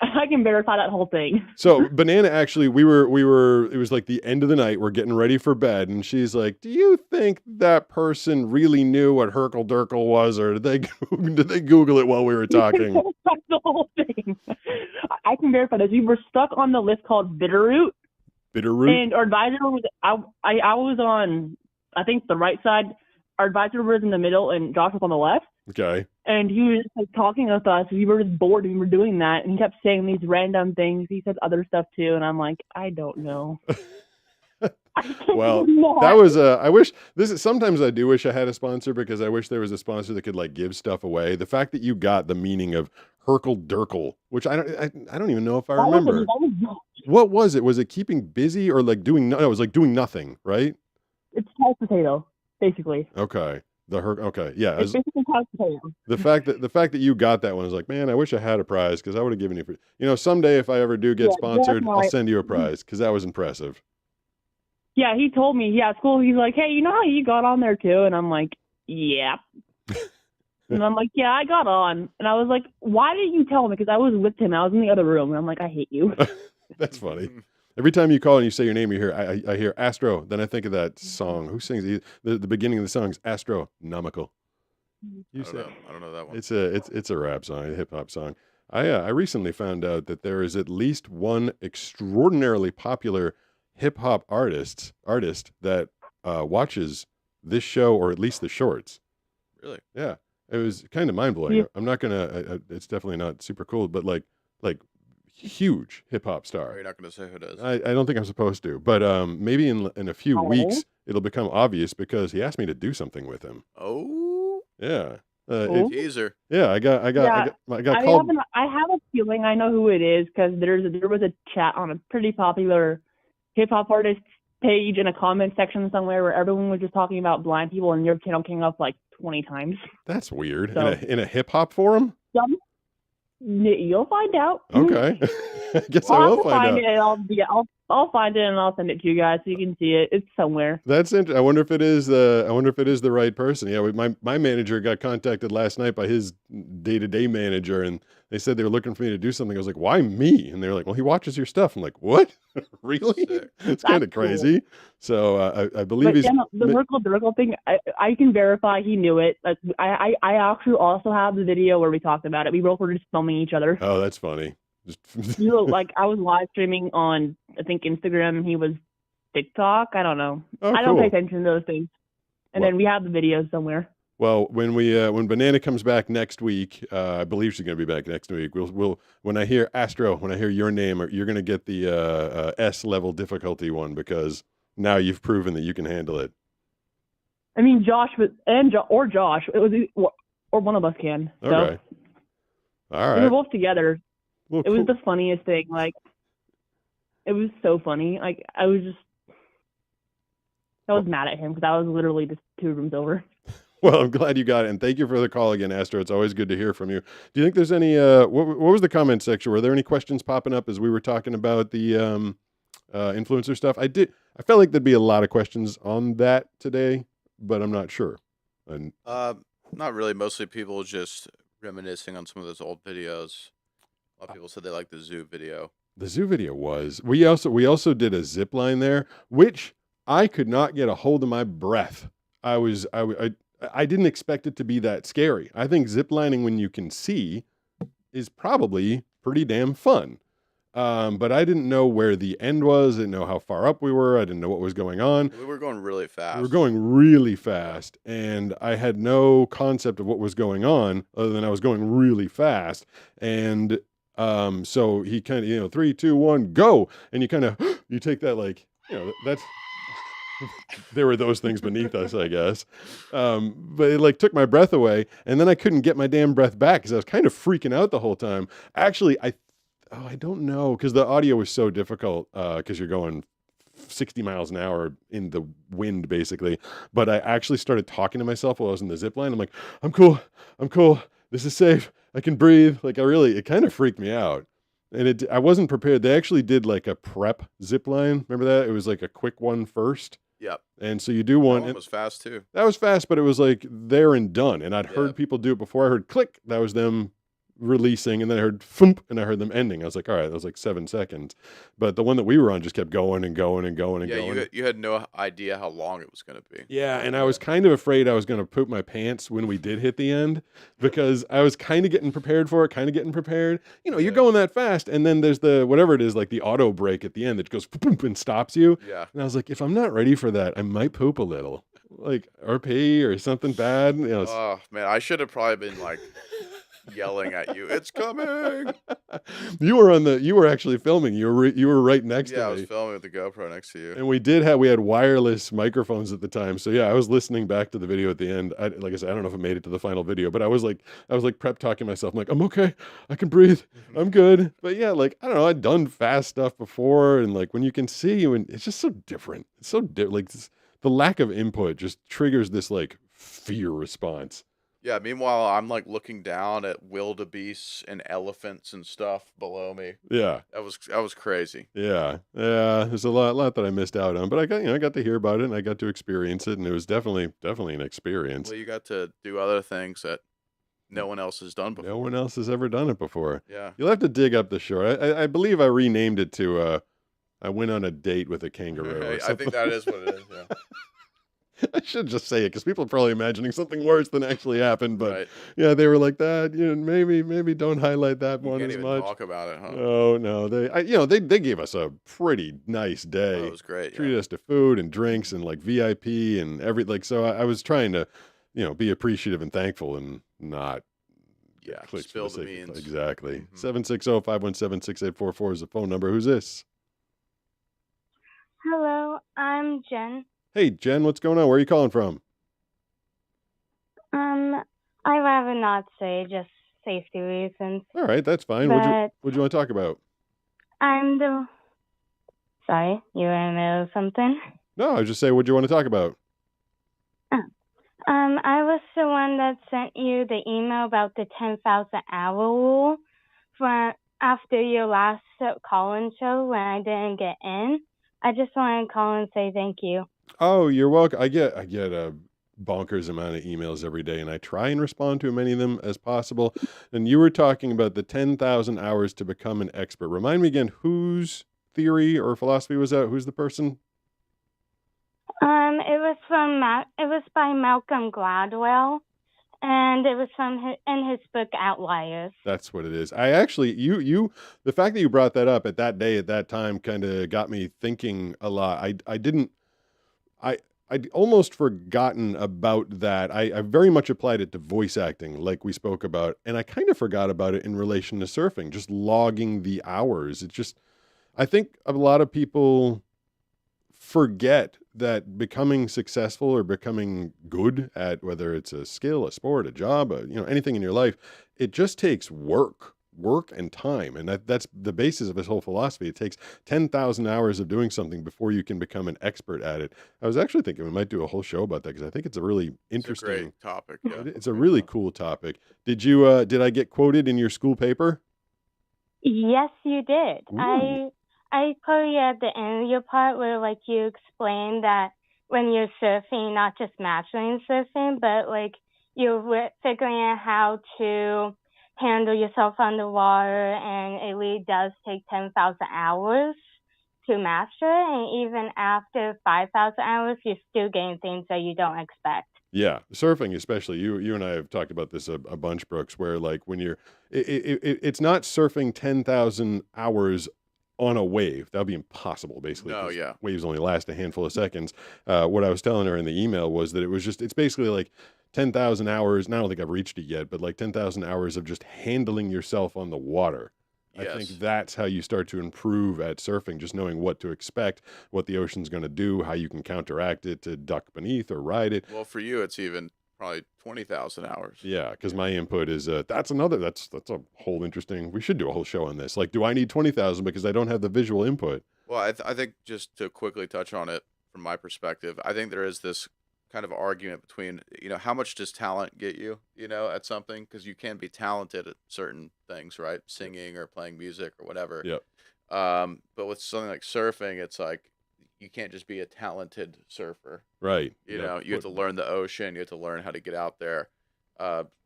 I can verify that whole thing. So Banana, actually, we were, it was like the end of the night. We're getting ready for bed. And she's like, do you think that person really knew what Herkle Durkle was? Or did they Google it while we were talking? That's the whole thing. I can verify this. We were stuck on the list called Bitterroot. Bitterroot? And our advisor was, I was on, I think, the right side. Our advisor was in the middle, and Josh was on the left. Okay. And he was like talking with us. We were just bored. We were doing that, and he kept saying these random things. He said other stuff too, and I'm like, I don't know. Well, that was sometimes I do wish I had a sponsor, because I wish there was a sponsor that could like give stuff away. The fact that you got the meaning of Herkle Durkle, which I don't even know if I remember. What was it? Was it keeping busy or like doing? No, it was like doing nothing, right? It's couch potato, basically. Okay. Okay. Yeah. It's basically couch potato. The fact that you got that one is like, man, I wish I had a prize, because I would have given you. Someday if I ever do get sponsored, I'll send you a prize, because that was impressive. Yeah, he told me. Yeah, it's cool. He's like, hey, you know how you got on there too? And I'm like, yeah. And I'm like, yeah, I got on. And I was like, why didn't you tell me? Because I was with him. I was in the other room. And I'm like, I hate you. That's funny. Every time you call and you say your name, you hear I hear Astro. Then I think of that song. Who sings the beginning of the song is Astronomical. I don't know that one. It's a rap song, a hip hop song. I recently found out that there is at least one extraordinarily popular hip hop artist that watches this show, or at least the shorts. Really? Yeah, it was kind of mind blowing. Yeah. I'm not gonna. It's definitely not super cool, but like huge hip hop star. You're not going to say who it is. I don't think I'm supposed to, but maybe in a few weeks it'll become obvious, because he asked me to do something with him. Oh. Yeah. Oh. Teaser. Yeah, I got I called. have a feeling I know who it is because there was a chat on a pretty popular hip hop artist page in a comment section somewhere where everyone was just talking about blind people, and your channel came up like 20 times. That's weird. So- In a hip hop forum? You'll find out. Okay. I guess I I'll will have to find out. it. I'll find it and I'll send it to you guys so you can see it. It's somewhere. That's interesting. I wonder if it is the right person. Yeah, my manager got contacted last night by his day-to-day manager, and they said they were looking for me to do something. I was like, "Why me?" And they were like, "Well, he watches your stuff." I'm like, "What? Really?" Sick. It's kind of That's cool. crazy. So I believe But he's. yeah, no, the Merkle thing, I can verify he knew it. Like I actually also have the video where we talked about it. We both were just filming each other. Oh, that's funny. Just You know, like I was live streaming on I think Instagram and he was TikTok. I don't know. Oh, I don't cool. pay attention to those things. And Well- then we have the videos somewhere. Well, when Banana comes back next week, I believe she's going to be back next week. We'll when I hear Astro, when I hear your name, you're going to get the S level difficulty one because now you've proven that you can handle it. I mean, Josh or Josh. It was or one of us can. So Okay. All we were right. both together. Well, It was cool. the funniest thing. Like, it was so funny. Like, I was mad at him because I was literally just 2 rooms over. Well, I'm glad you got it, and thank you for the call again, Astro. It's always good to hear from you. Do you think there's any? What was the comment section? Were there any questions popping up as we were talking about the influencer stuff? I felt like there'd be a lot of questions on that today, but I'm not sure. And Not really. Mostly people just reminiscing on some of those old videos. A lot of people said they liked the zoo video. the zoo video was. We also did a zip line there, which I could not get a hold of my breath. I didn't expect it to be that scary. I think ziplining when you can see is probably pretty damn fun. But I didn't know where the end was. I didn't know how far up we were. I didn't know what was going on. We were going really fast. We were going really fast, and I had no concept of what was going on other than I was going really fast. And so he kind of, 3, 2, 1, go. And you kind of, you take that like, that's, there were those things beneath us, I guess. But it like took my breath away, and then I couldn't get my damn breath back because I was kind of freaking out the whole time. Actually, I don't know, because the audio was so difficult because you're going 60 miles an hour in the wind, basically. But I actually started talking to myself while I was in the zip line. I'm like, I'm cool. This is safe. I can breathe. Like it kind of freaked me out. And I wasn't prepared. They actually did like a prep zip line. Remember that? It was like a quick one first. Yep. And so you do one. That one was fast too. That was fast, but it was like there and done. And I'd Yeah. heard people do it before. I heard click. That was them releasing, and then I heard thump, and I heard them ending. I was like, all right, that was like 7 seconds. But the one that we were on just kept going and going and going and Yeah, going. you had no idea how long it was going to be. Yeah, and I was kind of afraid I was going to poop my pants when we did hit the end, because I was kind of getting prepared for it, You're Yeah. going that fast, and then there's the, whatever it is, like the auto brake at the end that goes boom and stops you. Yeah. And I was like, if I'm not ready for that, I might poop a little, like RP or something bad. Oh man, I should have probably been like yelling at you. It's coming. You were actually filming. You were right next Yeah, to I me. was filming with the GoPro next to you. And we had wireless microphones at the time. So yeah, I was listening back to the video at the end. Like I said, I don't know if it made it to the final video, but I was like prep talking myself. I'm like, I'm okay. I can breathe. I'm good. But yeah, like, I don't know. I'd done fast stuff before. And like when you can see, and it's just so different. It's so like the lack of input just triggers this like fear response. Yeah, meanwhile, I'm like looking down at wildebeests and elephants and stuff below me. Yeah. That was crazy. Yeah. There's a lot that I missed out on, but I got to hear about it and I got to experience it, and it was definitely an experience. Well, you got to do other things that no one else has done before. No one else has ever done it before. Yeah. You'll have to dig up the short. I believe I renamed it to I went on a date with a kangaroo. Or I something. think that is what it is. Yeah. I should just say it because people are probably imagining something worse than actually happened. But Right. yeah, they were like that. Maybe don't highlight that You one can't as even much. talk about it, huh? No, they gave us a pretty nice day. Oh, it was great. Treated Yeah. us to food and drinks and like VIP and so I was trying to, be appreciative and thankful and not Yeah, click spill for the sake of- beans. Exactly. Mhm. 760-517-6844 is the phone number. Who's this? Hello, I'm Jen. Hey, Jen, what's going on? Where are you calling from? rather not say, just safety reasons. All right, that's fine. But What'd you want to talk about? I'm the. Sorry, you were in the middle of something. No, I was just saying, what'd you want to talk about? I was the one that sent you the email about the 10,000 hour rule for after your last call-in show when I didn't get in. I just wanted to call and say thank you. Oh, you're welcome. I get a bonkers amount of emails every day, and I try and respond to as many of them as possible. And you were talking about the 10,000 hours to become an expert. Remind me again, whose theory or philosophy was that? Who's the person? It was by Malcolm Gladwell, and it was in his book Outliers. That's what it is. I actually, the fact that you brought that up at that day, at that time, kind of got me thinking a lot. I'd almost forgotten about that. I very much applied it to voice acting, like we spoke about, and I kind of forgot about it in relation to surfing, just logging the hours. I think a lot of people forget that becoming successful or becoming good at whether it's a skill, a sport, a job, anything in your life, it just takes work and time. And that's the basis of his whole philosophy. It takes 10,000 hours of doing something before you can become an expert at it. I was actually thinking we might do a whole show about that because I think it's a really interesting It's a great topic. Yeah. It's a really cool topic. Did I get quoted in your school paper? Yes, you did. Ooh. I put you at the end of your part where like you explained that when you're surfing, you're not just mastering surfing, but like you're figuring out how to handle yourself underwater, and it really does take 10,000 hours to master it. And even after 5,000 hours, you're still getting things that you don't expect. Yeah, surfing especially. You and I have talked about this a bunch, Brooks, where like when it's not surfing 10,000 hours on a wave. That would be impossible, basically. No, 'cause yeah. waves only last a handful of seconds. What I was telling her in the email was that it's basically like 10,000 hours, and I don't think I've reached it yet, but like 10,000 hours of just handling yourself on the water. Yes. I think that's how you start to improve at surfing, just knowing what to expect, what the ocean's going to do, how you can counteract it to duck beneath or ride it. Well, for you, it's even probably 20,000 hours. Yeah, because my input is that's a whole interesting. We should do a whole show on this. Like, do I need 20,000 because I don't have the visual input? Well, I think just to quickly touch on it from my perspective, I think there is this kind of argument between, how much does talent get you, at something? Because you can be talented at certain things, right? Singing or playing music or whatever. Yep. But with something like surfing, it's like you can't just be a talented surfer. Right. You Yep. know, you have to learn the ocean. You have to learn how to get out there.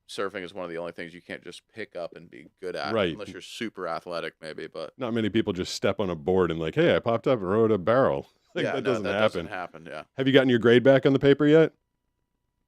Surfing is one of the only things you can't just pick up and be good at, Right. unless you're super athletic, maybe. But Not many people just step on a board and like, hey, I popped up and rode a barrel. Like, yeah, that no, doesn't that happen. doesn't happen. Yeah. Have you gotten your grade back on the paper yet?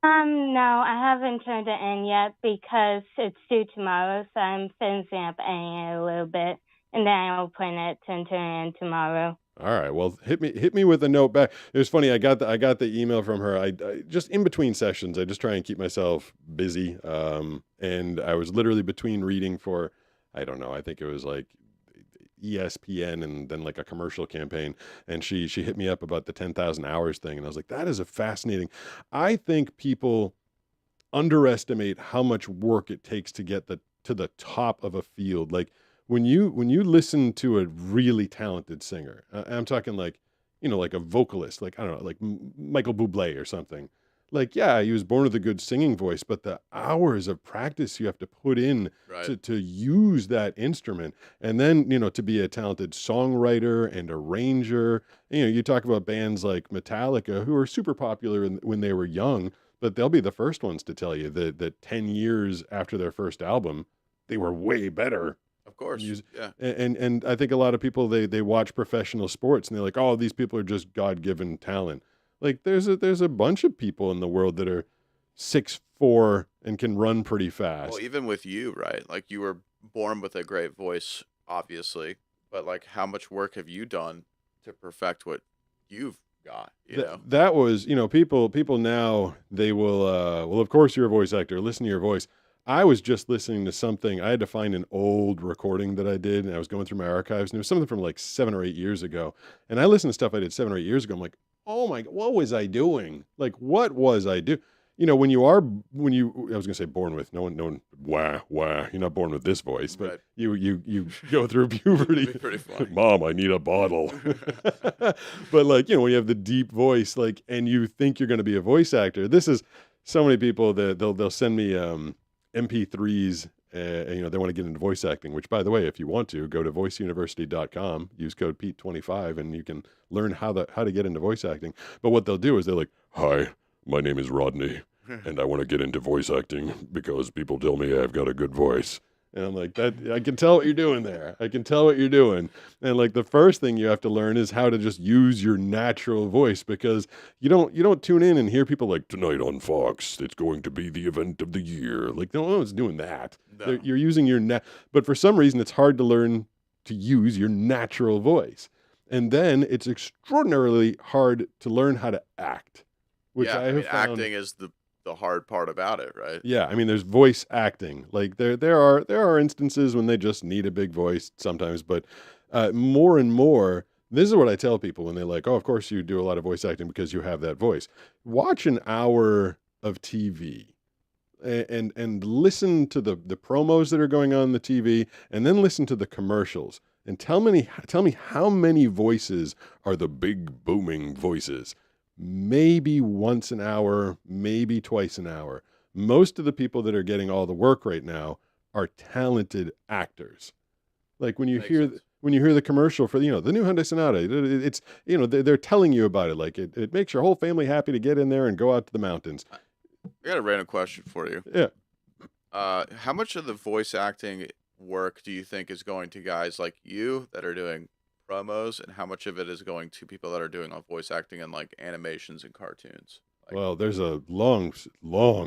No, I haven't turned it in yet because it's due tomorrow, so I'm finishing up editing it a little bit, and then I'll print it and turn it in tomorrow. All right. Well, hit me with a note back. It was funny. I got the email from her. I just in between sessions, I just try and keep myself busy. And I was literally between reading for, I don't know, I think it was like ESPN and then like a commercial campaign. And she hit me up about the 10,000 hours thing. And I was like, that is a fascinating. I think people underestimate how much work it takes to get to the top of a field. Like, when you listen to a really talented singer, I'm talking like, like a vocalist, like, I don't know, like Michael Bublé or something. Like, yeah, he was born with a good singing voice, but the hours of practice you have to put in Right. to use that instrument. And then, to be a talented songwriter and arranger. You talk about bands like Metallica, who are super popular when they were young, but they'll be the first ones to tell you that 10 years after their first album, they were way better. Of course. Use- Yeah. And I think a lot of people, they watch professional sports and they're like, oh, these people are just God-given talent. Like there's a bunch of people in the world that are 6'4" and can run pretty fast. Well, even with you, right? Like you were born with a great voice, obviously, but like how much work have you done to perfect what you've got, That was, people now, they will, well, of course you're a voice actor, listen to your voice. I was just listening to something. I had to find an old recording that I did, and I was going through my archives, and it was something from like 7 or 8 years ago. And I listened to stuff I did 7 or 8 years ago. I'm like, oh my, what was I doing? Like, what was I doing? when you are, I was gonna say born with, no one, wah, you're not born with this voice, but Right. you go through puberty. It'd be pretty funny. Mom, I need a bottle. But like, when you have the deep voice, like, and you think you're going to be a voice actor, this is so many people that they'll send me MP3s. And, they want to get into voice acting, which, by the way, if you want to, go to voiceuniversity.com, use code Pete25, and you can learn how to get into voice acting. But what they'll do is they're like, "Hi, my name is Rodney, and I want to get into voice acting because people tell me I've got a good voice." And I'm like, "That I can tell what you're doing there. I can tell what you're doing." And like the first thing you have to learn is how to just use your natural voice, because you don't tune in and hear people like, "Tonight on Fox, it's going to be the event of the year." Like, no one's doing that. No. You're using your but for some reason it's hard to learn to use your natural voice. And then it's extraordinarily hard to learn how to act, which Yeah, I have found. acting is the hard part about it, right? Yeah, I mean, there's voice acting. Like there are instances when they just need a big voice sometimes, but more and more, this is what I tell people when they're like, "Oh, of course you do a lot of voice acting because you have that voice." Watch an hour of TV and listen to the promos that are going on the TV, and then listen to the commercials, and tell me how many voices are the big booming voices. Maybe once an hour, maybe twice an hour. Most of the people that are getting all the work right now are talented actors. Like when you Makes hear sense. the commercial for the new Hyundai Sonata, it's they're telling you about it. Like it makes your whole family happy to get in there and go out to the mountains. I got a random question for you. Yeah. How much of the voice acting work do you think is going to guys like you that are doing promos, and how much of it is going to people that are doing voice acting in like animations and cartoons? Like, Well, there's a long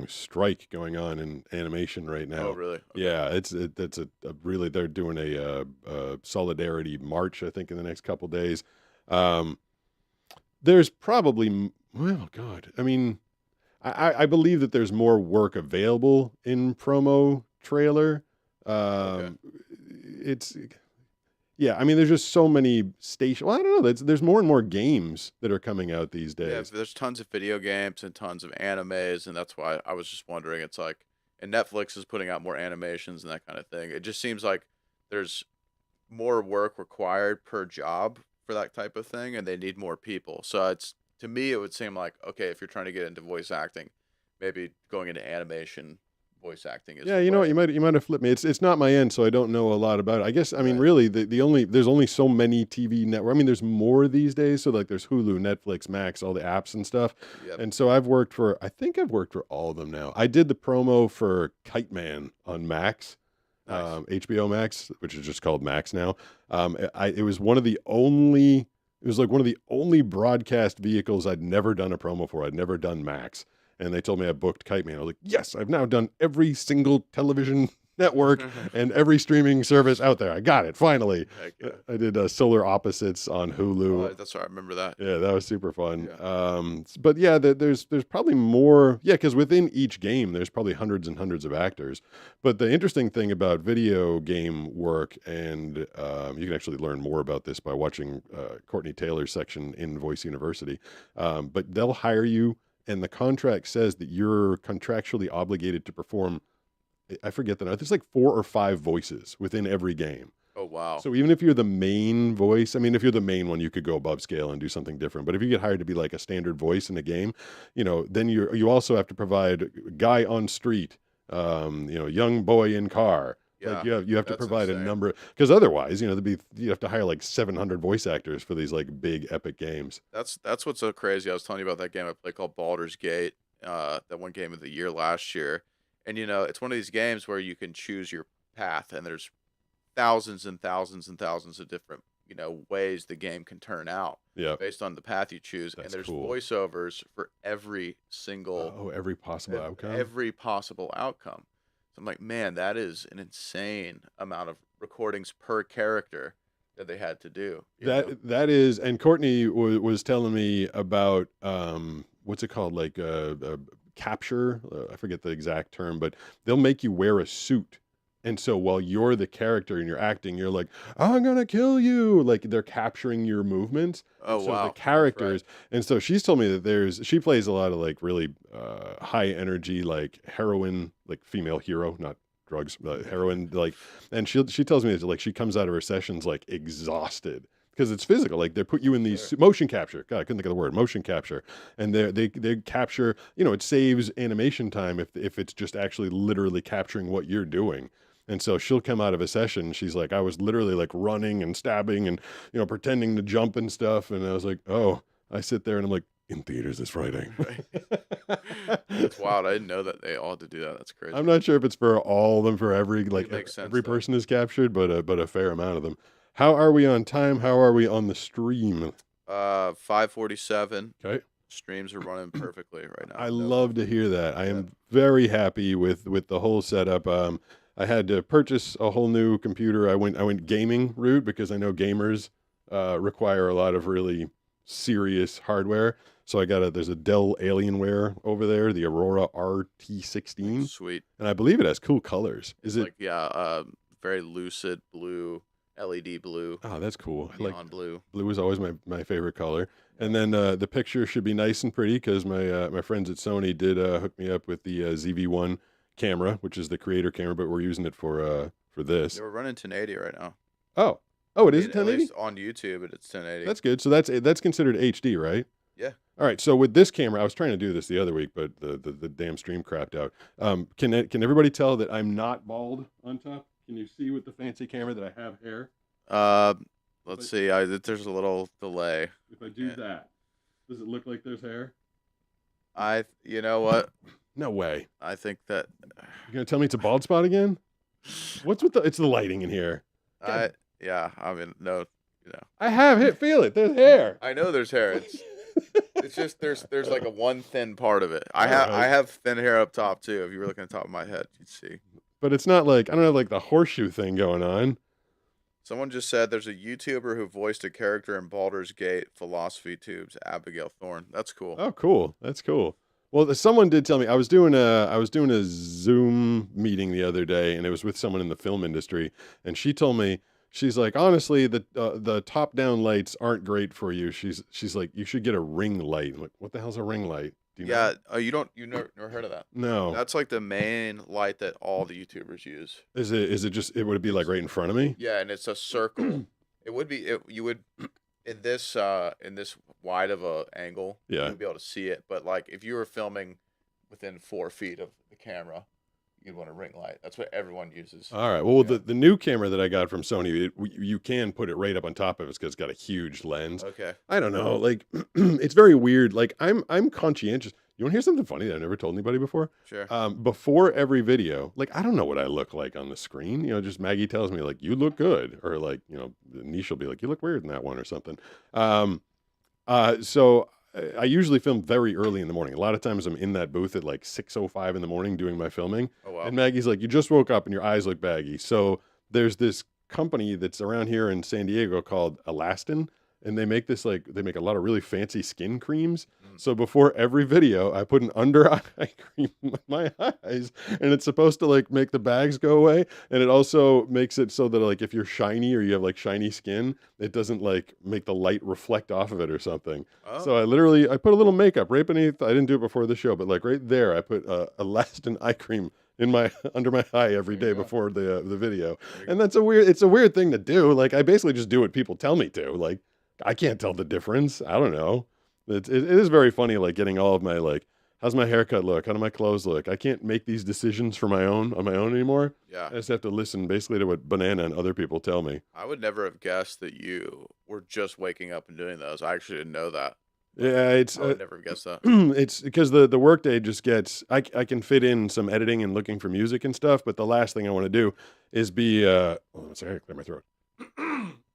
strike going on in animation right now. oh, really? Okay. Yeah, it's a really, they're doing a solidarity march, I think, in the next couple days. There's probably, well, God, I mean, I believe that there's more work available in promo trailer. Okay. It's, yeah, I mean, there's just so many stations. Well, I don't know. There's more and more games that are coming out these Yeah, days. there's tons of video games and tons of animes, and that's why I was just wondering. It's like, and Netflix is putting out more animations and that kind of thing. It just seems like there's more work required per job for that type of thing, and they need more people. So it's, to me, it would seem like, okay, if you're trying to get into voice acting, maybe going into animation voice acting is Yeah, the you know what? way. You might have flipped me. It's not my end, so I don't know a lot about it. I guess, I mean, Right. really, there's only so many TV networks. I mean, there's more these days. So like, there's Hulu, Netflix, Max, all the apps and stuff. Yep. And so I think I've worked for all of them now. I did the promo for Kiteman on Max, Nice. HBO Max, which is just called Max now. It was one of the only. It was like one of the only broadcast vehicles I'd never done a promo for. I'd never done Max. And they told me I booked Kiteman. I was like, yes, I've now done every single television network and every streaming service out there. I got it, finally. Heck yeah. I did Solar Opposites on Hulu. Oh, that's right. I remember that. Yeah, that was super fun. Yeah. But yeah, there's probably more. Yeah, because within each game, there's probably hundreds and hundreds of actors. But the interesting thing about video game work, and you can actually learn more about this by watching Courtney Taylor's section in Voice University. But they'll hire you, and the contract says that you're contractually obligated to perform, I forget the number, there's like 4 or 5 voices within every game. Oh, wow. So even if you're the main voice, I mean, if you're the main one, you could go above scale and do something different. But if you get hired to be like a standard voice in a game, then you also have to provide guy on street, young boy in car. Yeah, Like you have to that's provide a insane. number, because otherwise, you have to hire like 700 voice actors for these like big epic games. That's what's so crazy. I was telling you about that game I played called Baldur's Gate, that one game of the year last year. And it's one of these games where you can choose your path, and there's thousands and thousands and thousands of different, ways the game can turn out Yeah. based on the path you choose. That's And there's cool. voiceovers for every single Oh, every possible outcome. every possible outcome. So I'm like, man, that is an insane amount of recordings per character that they had to do. That is, and Courtney was telling me about what's it called, like capture. I forget the exact term, but they'll make you wear a suit And so while you're the character and you're acting, you're like, I'm gonna kill you. Like they're capturing your movements. Oh, And so wow. the That's characters, and so she's told me that she plays a lot of like really high energy, like heroine, like female hero, not drugs, heroin, like, and she tells me that like she comes out of her sessions like exhausted because it's physical. Like they put you in these motion capture. God, I couldn't think of the word motion capture, and they capture. You know, it saves animation time if it's just actually literally capturing what you're doing. And so she'll come out of a session. She's like, I was literally like running and stabbing and, you know, pretending to jump and stuff. And I was like, oh, I sit there and I'm like, in theaters this Friday. That's wild. I didn't know that they all had to do that. That's crazy. I'm not sure if it's for all of them, for every, like makes sense, every though. person is captured, but a fair amount of them. How are we on time? How are we on the stream? 5:47. Okay. Streams are running perfectly right now. I love to hear that. I am very happy with the whole setup. I had to purchase a whole new computer. I went gaming route because I know gamers require a lot of really serious hardware. So there's a Dell Alienware over there, the Aurora RT16, Sweet. and I believe it has cool colors. Is it? Like very lucid blue, LED blue. Oh, that's cool. I like Neon blue. blue is always my favorite color. And then the picture should be nice and pretty because my friends at Sony did hook me up with the ZV-1 camera, which is the creator camera, but we're using it for this. They were running 1080 right now. Oh, it is At 1080? least on YouTube, it's 1080. That's good. So that's considered HD, right? Yeah. All right. So with this camera, I was trying to do this the other week, but the damn stream crapped out. Can everybody tell that I'm not bald on top? Can you see with the fancy camera that I have hair? Let's see. There's a little delay. If I do that, does it look like there's hair? You know what? No way. I think that. You're gonna tell me it's a bald spot again? What's with it's the lighting in here? Yeah. I mean, no. You know. I have it. Feel it. There's hair. I know there's hair. It's just there's like a one thin part of it. I Alright. have thin hair up top too. If you were looking at the top of my head, you'd see. But it's not like I don't have like the horseshoe thing going on. Someone just said there's a YouTuber who voiced a character in Baldur's Gate Philosophy Tubes, Abigail Thorne. That's cool. Oh, cool. That's cool. Well, someone did tell me I was doing a Zoom meeting the other day, and it was with someone in the film industry, and she told me she's like, honestly, the top down lights aren't great for you. She's like, you should get a ring light. I'm like, what the hell's a ring light? Do you know? You never heard of that? No. That's like the main light that all the YouTubers use. Is it just would it be like right in front of me? Yeah, and it's a circle. It would be you would in this wide of a angle. Yeah. You'd be able to see it, but like if you were filming within 4 feet of the camera, you'd want a ring light. That's what everyone uses. All right. Well, the new camera that I got from Sony, you can put it right up on top of it because it's got a huge lens. Okay. I don't know. Like, it's very weird. Like, I'm conscientious. You want to hear something funny that I never told anybody before? Sure. Before every video, like, I don't know what I look like on the screen. You know, just Maggie tells me, like, you look good. Or, like, you know, Niche will be like, you look weird in that one or something. So I usually film very early in the morning. A lot of times I'm in that booth at like 6:05 in the morning doing my filming. Oh, wow. And Maggie's like, you just woke up and your eyes look baggy. So there's this company that's around here in San Diego called Elastin. And they make a lot of really fancy skin creams. So before every video, I put an under eye cream on my eyes, and it's supposed to like make the bags go away. And it also makes it so that like if you're shiny or you have like shiny skin, it doesn't like make the light reflect off of it or something. Oh. So I put a little makeup right beneath. I didn't do it before the show, but like right there, I put Elastin eye cream in under my eye every day before the video. And it's a weird thing to do. Like I basically just do what people tell me to. Like I can't tell the difference. I don't know. It is very funny, like getting all of my like, how's my haircut look? How do my clothes look? I can't make these decisions on my own anymore. Yeah. I just have to listen basically to what Banana and other people tell me. I would never have guessed that you were just waking up and doing those. I actually didn't know that. Yeah, I would never have guessed that. It's because the workday just gets. I can fit in some editing and looking for music and stuff, but the last thing I want to do is be. Sorry, I clear my throat.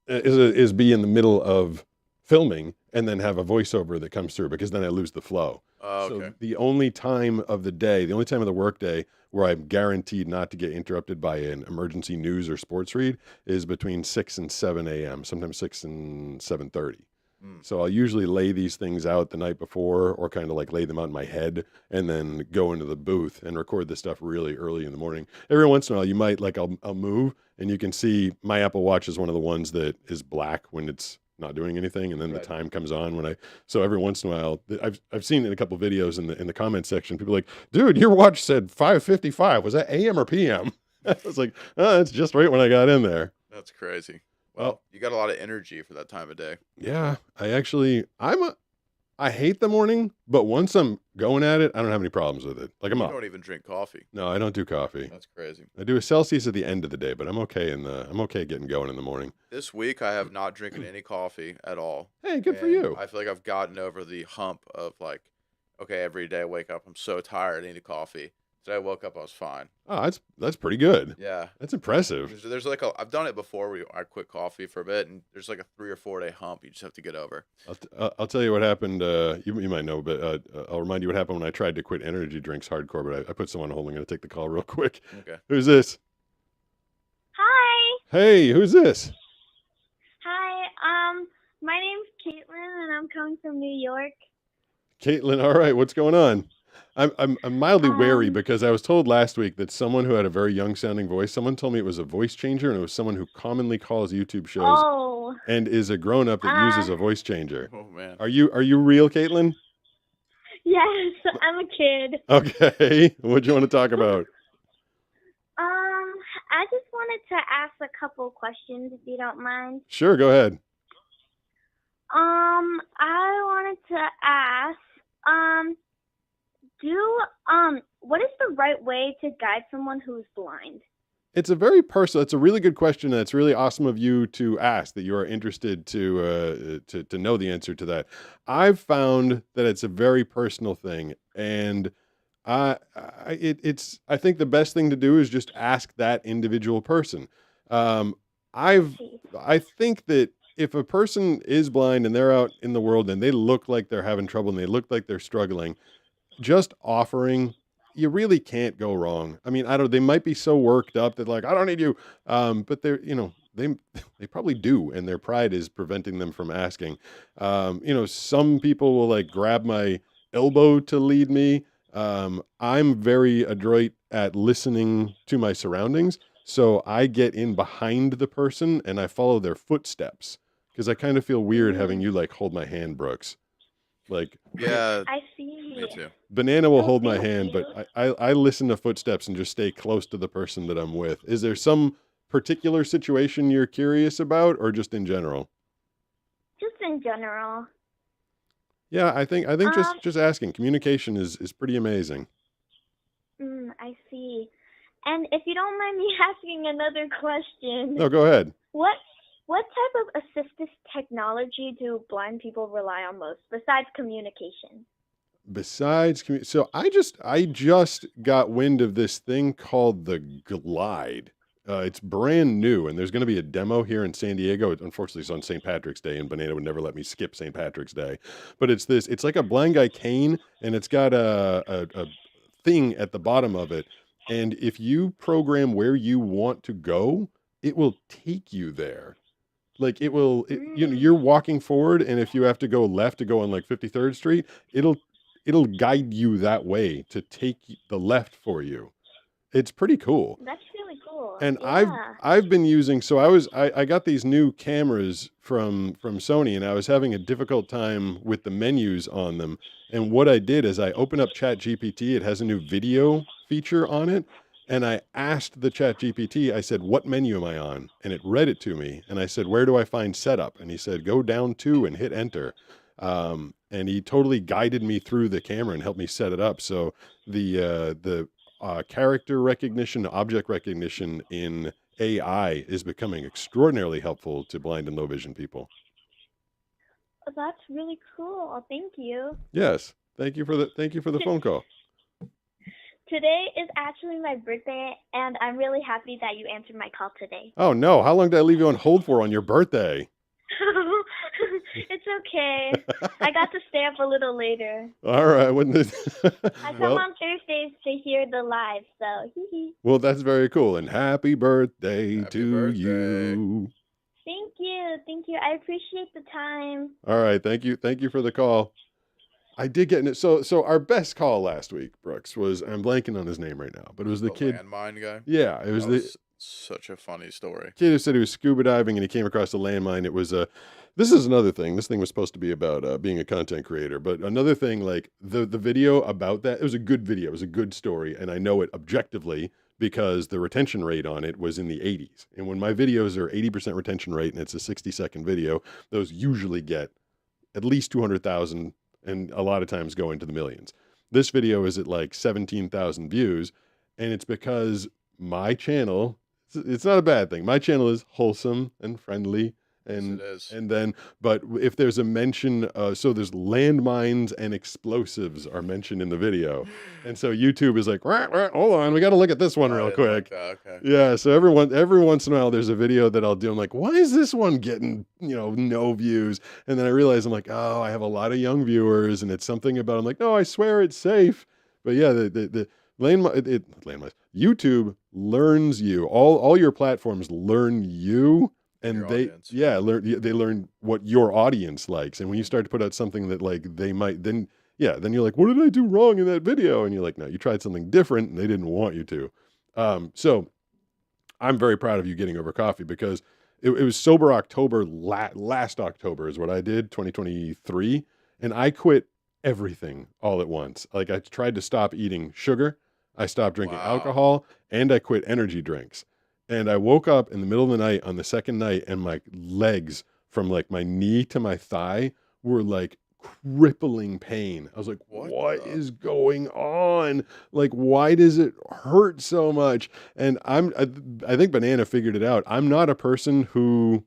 Is be in the middle of filming and then have a voiceover that comes through because then I lose the flow. Oh, okay. So the only time of the day, the only time of the workday where I'm guaranteed not to get interrupted by an emergency news or sports read is between 6 and 7 a.m., sometimes 6 and 7:30. So I'll usually lay these things out the night before, or kind of like lay them out in my head and then go into the booth and record this stuff really early in the morning. Every once in a while, you might like, I'll move and you can see my Apple Watch is one of the ones that is black when it's not doing anything. And then the time comes on so every once in a while, I've seen in a couple of videos in the comment section, people are like, dude, your watch said 5:55. Was that AM or PM? I was like, oh, that's just right when I got in there. That's crazy. Well, you got a lot of energy for that time of day. Yeah, I hate the morning, but once I'm going at it, I don't have any problems with it. Like I'm You up. don't even drink coffee. No, I don't do coffee. That's crazy. I do a Celsius at the end of the day, but I'm okay getting going in the morning. This week I have not drinking any coffee at all. Hey, good for And you. I feel like I've gotten over the hump of like, okay, every day I wake up, I'm so tired, I need a coffee. Today I woke up, I was fine. Oh, that's pretty good. Yeah. That's impressive. There's like I've done it before where I quit coffee for a bit, and there's like a 3 or 4 day hump you just have to get over. I'll tell you what happened. You might know, but I'll remind you what happened when I tried to quit energy drinks hardcore. But I put someone on hold. I'm going to take the call real quick. Okay. Who's this? Hi. Hey, who's this? Hi. My name's Kaitlyn, and I'm coming from New York. Kaitlyn, all right. What's going on? I'm mildly wary because I was told last week that someone who had a very young sounding voice, someone told me it was a voice changer, and it was someone who commonly calls YouTube shows and is a grown up that uses a voice changer. Oh man. Are you real, Kaitlyn? Yes, I'm a kid. Okay. What do you want to talk about? I just wanted to ask a couple questions, if you don't mind. Sure, go ahead. I wanted to ask, what is the right way to guide someone who's blind? It's a very personal. It's a really good question, and it's really awesome of you to ask. That you are interested to know the answer to that. I've found that it's a very personal thing, and I think the best thing to do is just ask that individual person. I think that if a person is blind and they're out in the world and they look like they're having trouble and they look like they're struggling, just offering, you really can't go wrong. I mean, they might be so worked up that like, I don't need you. But they probably do. And their pride is preventing them from asking. Some people will like grab my elbow to lead me. I'm very adroit at listening to my surroundings. So I get in behind the person and I follow their footsteps because I kind of feel weird having you like hold my hand, Brooks. Like, yeah, I see. Me too. Banana will hold my hand, but I listen to footsteps and just stay close to the person that I'm with. Is there some particular situation you're curious about, or just in general? Just in general. Yeah, I think just asking. Communication is pretty amazing. I see. And if you don't mind me asking another question. No, go ahead. What type of assistive technology do blind people rely on most besides communication? So I just got wind of this thing called the Glide. It's brand new, and there's going to be a demo here in San Diego. Unfortunately, it's on St. Patrick's Day, and Banana would never let me skip St. Patrick's Day. But it's like a blind guy cane, and it's got a thing at the bottom of it. And if you program where you want to go, it will take you there. Like you're walking forward, and if you have to go left to go on like 53rd Street, it'll guide you that way to take the left for you. It's pretty cool. That's really cool. And yeah. I've been using, so I got these new cameras from Sony, and I was having a difficult time with the menus on them. And what I did is I opened up ChatGPT. It has a new video feature on it. And I asked the ChatGPT, I said, what menu am I on? And it read it to me. And I said, where do I find setup? And he said, go down 2 and hit enter. And he totally guided me through the camera and helped me set it up. So the character recognition, object recognition in AI is becoming extraordinarily helpful to blind and low vision people. That's really cool. Thank you. Yes. Thank you for the phone call. Today is actually my birthday, and I'm really happy that you answered my call today. Oh, no. How long did I leave you on hold for on your birthday? It's okay. I got to stay up a little later. All right. I come on Thursdays to hear the live, so hee hee. Well, that's very cool. And happy birthday Happy to birthday. you. Thank you. Thank you. I appreciate the time. All right, thank you for the call. I did get it. So our best call last week, Brooks, was, I'm blanking on his name right now, but it was the kid. landmine guy. Yeah, it was That the was such a funny story. kid who said he was scuba diving and he came across a landmine. It was this is another thing. This thing was supposed to be about being a content creator, but another thing, like the video about that, it was a good video. It was a good story, and I know it objectively because the retention rate on it was in the 80s. And when my videos are 80% retention rate and it's a 60-second video, those usually get at least 200,000 and a lot of times go into the millions. This video is at like 17,000 views, and it's because my channel, it's not a bad thing. My channel is wholesome and friendly. And, Yes, it is. and then, but if there's a mention, so there's landmines and explosives are mentioned in the video. And so YouTube is like, "Rah, rah, hold on, we got to look at this one I real didn't like quick." that, okay. Yeah, so every once in a while there's a video that I'll do. I'm like, why is this one getting, no views? And then I realize I'm like, oh, I have a lot of young viewers, and it's something about, I'm like, no, I swear it's safe. But yeah, the landmines. YouTube learns you. All your platforms learn you. And Your they audience. they learn what your audience likes. And when you start to put out something that like they might, then you're like, what did I do wrong in that video? And you're like, no, you tried something different and they didn't want you to. So I'm very proud of you getting over coffee, because it was sober October, last October is what I did, 2023. And I quit everything all at once. Like, I tried to stop eating sugar. I stopped drinking Wow. alcohol, and I quit energy drinks. And I woke up in the middle of the night on the second night, and my legs from like my knee to my thigh were like crippling pain. I was like, what is going on? Like, why does it hurt so much? And I think Banana figured it out. I'm not a person who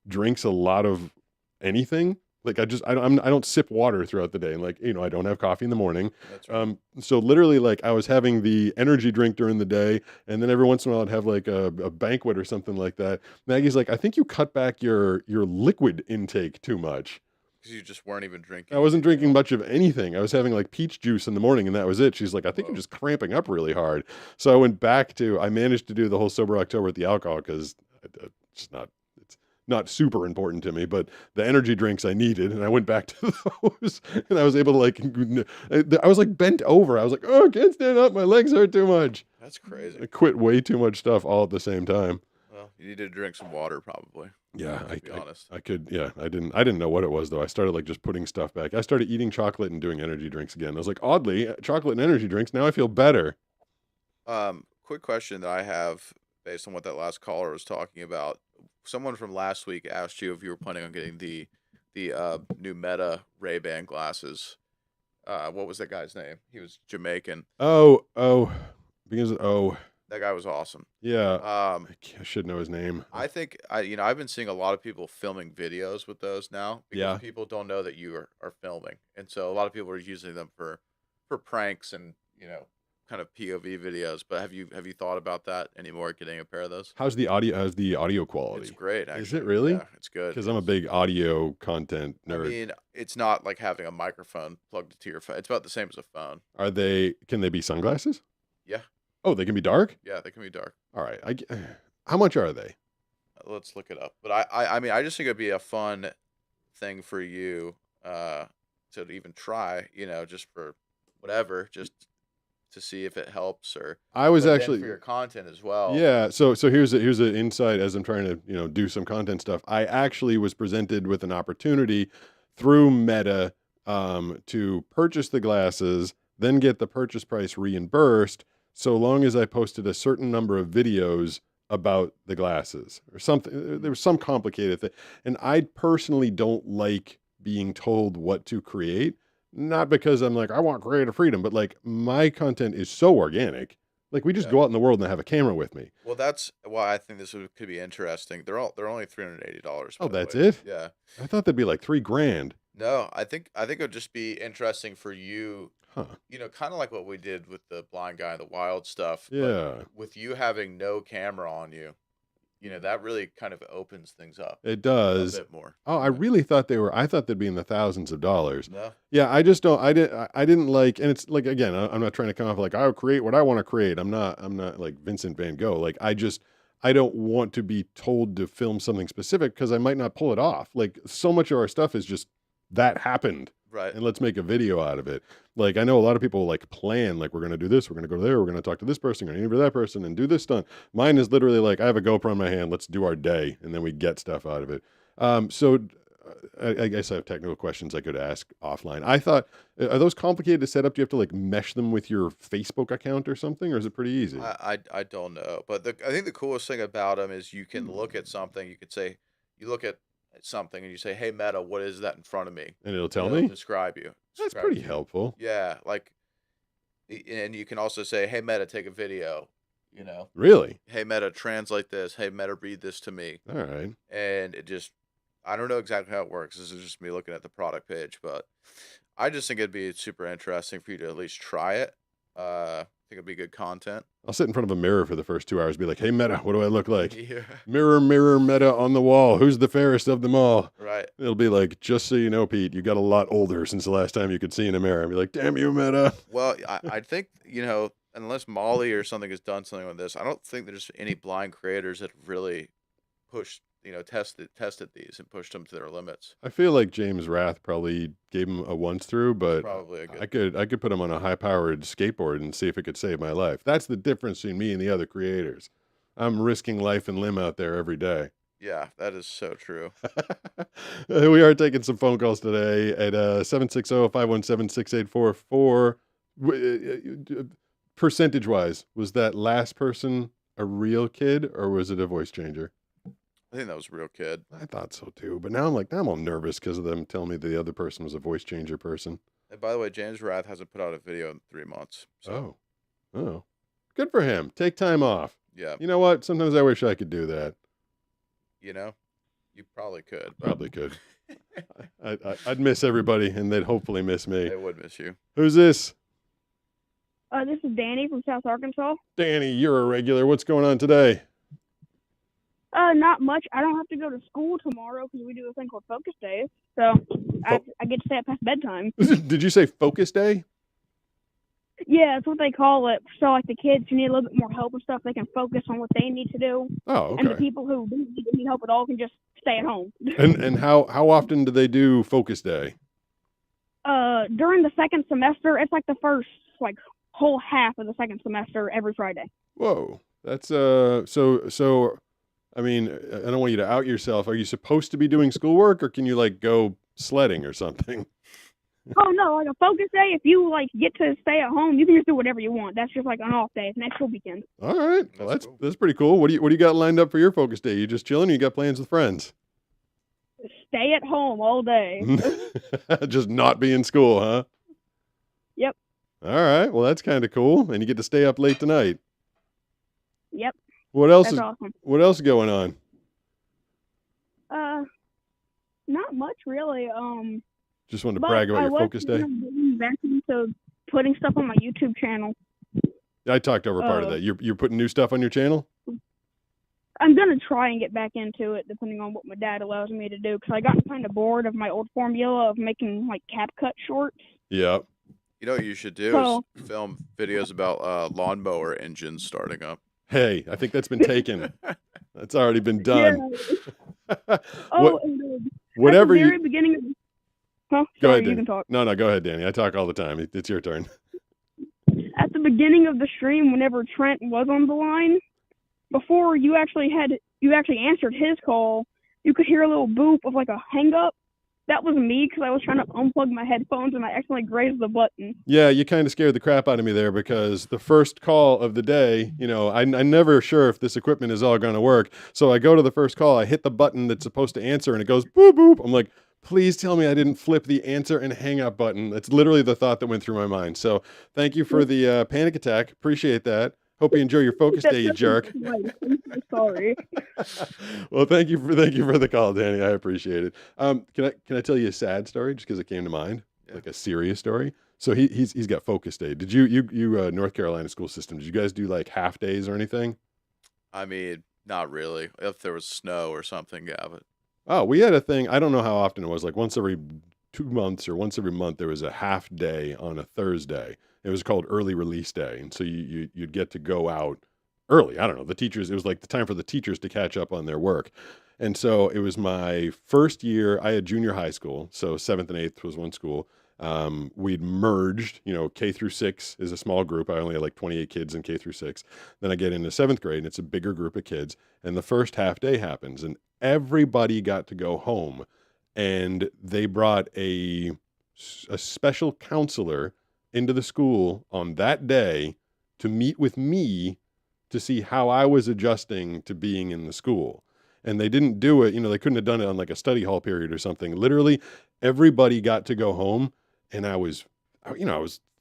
drinks a lot of anything. Like, I don't sip water throughout the day. And like, I don't have coffee in the morning. That's right. So literally, like, I was having the energy drink during the day, and then every once in a while I'd have like a banquet or something like that. Maggie's like, I think you cut back your liquid intake too much. Because you just weren't even drinking. I wasn't drinking much of anything. I was having like peach juice in the morning, and that was it. She's like, I think you're just cramping up really hard. So I went back I managed to do the whole sober October with the alcohol, because it's not super important to me, but the energy drinks I needed, and I went back to those, and I was able to like, I was like bent over. I was like, oh, I can't stand up. My legs hurt too much. That's crazy. I quit way too much stuff all at the same time. Well, you need to drink some water, probably. Yeah, To be honest. I could. Yeah, I didn't know what it was though. I started like just putting stuff back. I started eating chocolate and doing energy drinks again. I was like, oddly, chocolate and energy drinks. Now I feel better. Quick question that I have based on what that last caller was talking about. Someone from last week asked you if you were planning on getting the new Meta Ray-Ban glasses. What was that guy's name? He was Jamaican. Oh, begins with O. That guy was awesome. Yeah, I should know his name. think I've been seeing a lot of people filming videos with those now, because Yeah. people don't know that you are filming, and so a lot of people are using them for pranks and kind of POV videos. But have you thought about that anymore? Getting a pair of those? How's the audio quality? It's great. Actually. Is it really? Yeah, it's good. Because I'm a big audio content nerd. I mean, it's not like having a microphone plugged into your phone. It's about the same as a phone. Can they be sunglasses? Yeah. Oh, they can be dark? Yeah, they can be dark. All right. How much are they? Let's look it up. But I mean, I just think it'd be a fun thing for you to even try, just for whatever, just to see if it helps, or I was but then actually for your content as well. Yeah, so here's an insight as I'm trying to do some content stuff. I actually was presented with an opportunity through Meta to purchase the glasses, then get the purchase price reimbursed, so long as I posted a certain number of videos about the glasses or something. There was some complicated thing, and I personally don't like being told what to create. Not because I'm like, I want creative freedom, but like, my content is so organic. Like, we just go out in the world and I have a camera with me. Well, that's why I think could be interesting. They're only $380. Oh, by the that's way. it? Yeah. I thought that'd be like $3,000. No, I think it would just be interesting for you. Huh. Kind of like what we did with the blind guy and the wild stuff. Yeah. But with you having no camera on you, that really kind of opens things up It a does. bit more. Oh, I really thought I thought they'd be in the thousands of dollars. No. Yeah, I just don't, I didn't like, and it's like, again, I'm not trying to come off like, I'll create what I want to create. I'm not like Vincent Van Gogh. Like, I I don't want to be told to film something specific because I might not pull it off. Like so much of our stuff is just that happened. Right. And let's make a video out of it. Like I know a lot of people like plan, like we're going to do this, we're going to go there, we're going to talk to this person, we're going to interview that person and do this stunt. Mine is literally like, I have a GoPro in my hand, let's do our day. And then we get stuff out of it. So I guess I have technical questions I could ask offline. I thought, are those complicated to set up? Do you have to like mesh them with your Facebook account or something, or is it pretty easy? I don't know, but I think the coolest thing about them is you can look at something. You could say, you look at something and you say, "Hey Meta, what is that in front of me?" And it'll tell It'll me? describe you. That's Describe pretty you. helpful. Yeah, like, and you can also say, "Hey Meta, take a video." Really? Hey Meta, translate this. Hey Meta, read this to me. All right. And it just, I don't know exactly how it works. This is just me looking at the product page, but I just think it'd be super interesting for you to at least try it. I think it'd be good content. I'll sit in front of a mirror for the first 2 hours, be like, "Hey Meta, what do I look like?" Yeah. Mirror, mirror, Meta on the wall. Who's the fairest of them all? Right. It'll be like, "Just so you know, Pete, you got a lot older since the last time you could see in a mirror." I'll be like, "Damn you, Meta." Well, I think, unless Molly or something has done something with this, I don't think there's any blind creators that have really pushed, tested these and pushed them to their limits. I feel like James Rath probably gave him a once through, but Probably a I good. could put him on a high powered skateboard and see if it could save my life. That's the difference between me and the other creators. I'm risking life and limb out there every day. Yeah, that is so true. We are taking some phone calls today at 760-517-6844. Percentage wise, was that last person a real kid or was it a voice changer? I think that was a real kid. I thought so too, but now I'm all nervous because of them telling me the other person was a voice changer person. And by the way, James Rath hasn't put out a video in 3 months. So, Oh, good for him. Take time off. yeah, You know what? Sometimes I wish I could do that. you probably could. But Probably could. I'd miss everybody, and they'd hopefully miss me. they would miss you. Who's this? This is Danny from South Arkansas. Danny, you're a regular. What's going on today? Not much. I don't have to go to school tomorrow because we do a thing called Focus Days. So I get to stay up past bedtime. Did you say Focus Day? Yeah, that's what they call it. So like the kids who need a little bit more help and stuff, they can focus on what they need to do. Oh, And the okay. people who don't need any help at all can just stay at home. And how often do they do Focus Day? During the second semester, it's like the first whole half of the second semester every Friday. Whoa, that's so. I mean, I don't want you to out yourself. Are you supposed to be doing schoolwork, or can you like go sledding or something? Oh no, like a Focus Day, if you get to stay at home, you can just do whatever you want. That's just like an off day. It's an extra weekend. All right, well That's that's cool. pretty cool. What do you got lined up for your Focus Day? You just chilling? Or you got plans with friends? Stay at home all day. Just not be in school, huh? Yep. All right. Well, that's kind of cool. And you get to stay up late tonight. Yep. What else That's is awesome. what else is going on? Not much really. Just wanted to But brag about I your was Focus Day. getting back into putting stuff on my YouTube channel. I talked over part of that. You're putting new stuff on your channel? I'm gonna try and get back into it, depending on what my dad allows me to do. Because I got kind of bored of my old formula of making cap cut shorts. Yeah. You know what you should do So- is film videos about lawnmower engines starting up. Hey, I think that's been taken. That's already been done. Yeah. What- And whatever at the you very beginning of huh? Go Sorry, ahead, you Danny. can talk. No, go ahead, Danny. I talk all the time. It's your turn. At the beginning of the stream, whenever Trent was on the line, before you actually answered his call, you could hear a little boop of a hang up. That was me because I was trying to unplug my headphones and I accidentally grazed the button. Yeah, you kind of scared the crap out of me there because the first call of the day, I'm never sure if this equipment is all going to work. So I go to the first call, I hit the button that's supposed to answer and it goes boop, boop. I'm like, please tell me I didn't flip the answer and hang up button. That's literally the thought that went through my mind. So thank you for the panic attack. Appreciate that. Hope you enjoy your Focus Day, you jerk. I'm so sorry. Well, thank you for the call, Danny. I appreciate it. Can I tell you a sad story just because it came to mind, like a serious story? So he's got Focus Day. Did you North Carolina school system? Did you guys do half days or anything? I mean, not really. If there was snow or something, yeah, but Oh, we had a thing. I don't know how often it was. Like once every 2 months or once every month, there was a half day on a Thursday. It was called Early Release Day, and so you'd get to go out early. I don't know. The teachers, it was like the time for the teachers to catch up on their work. And so it was my first year. I had junior high school. So 7th and 8th was one school. We'd merged, K through 6 is a small group. I only had like 28 kids in K through 6. Then I get into 7th grade and it's a bigger group of kids. And the first half day happens and everybody got to go home. And they brought a special counselor into the school on that day to meet with me to see how I was adjusting to being in the school. And they didn't do it, they couldn't have done it on like a study hall period or something. Literally, everybody got to go home. And I was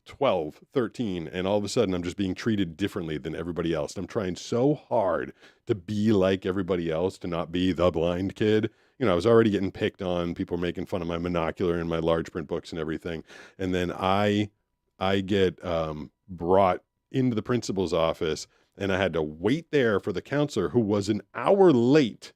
12, 13, and all of a sudden I'm just being treated differently than everybody else. And I'm trying so hard to be like everybody else, to not be the blind kid. I was already getting picked on. People were making fun of my monocular and my large print books and everything. And then I get brought into the principal's office, and I had to wait there for the counselor, who was an hour late.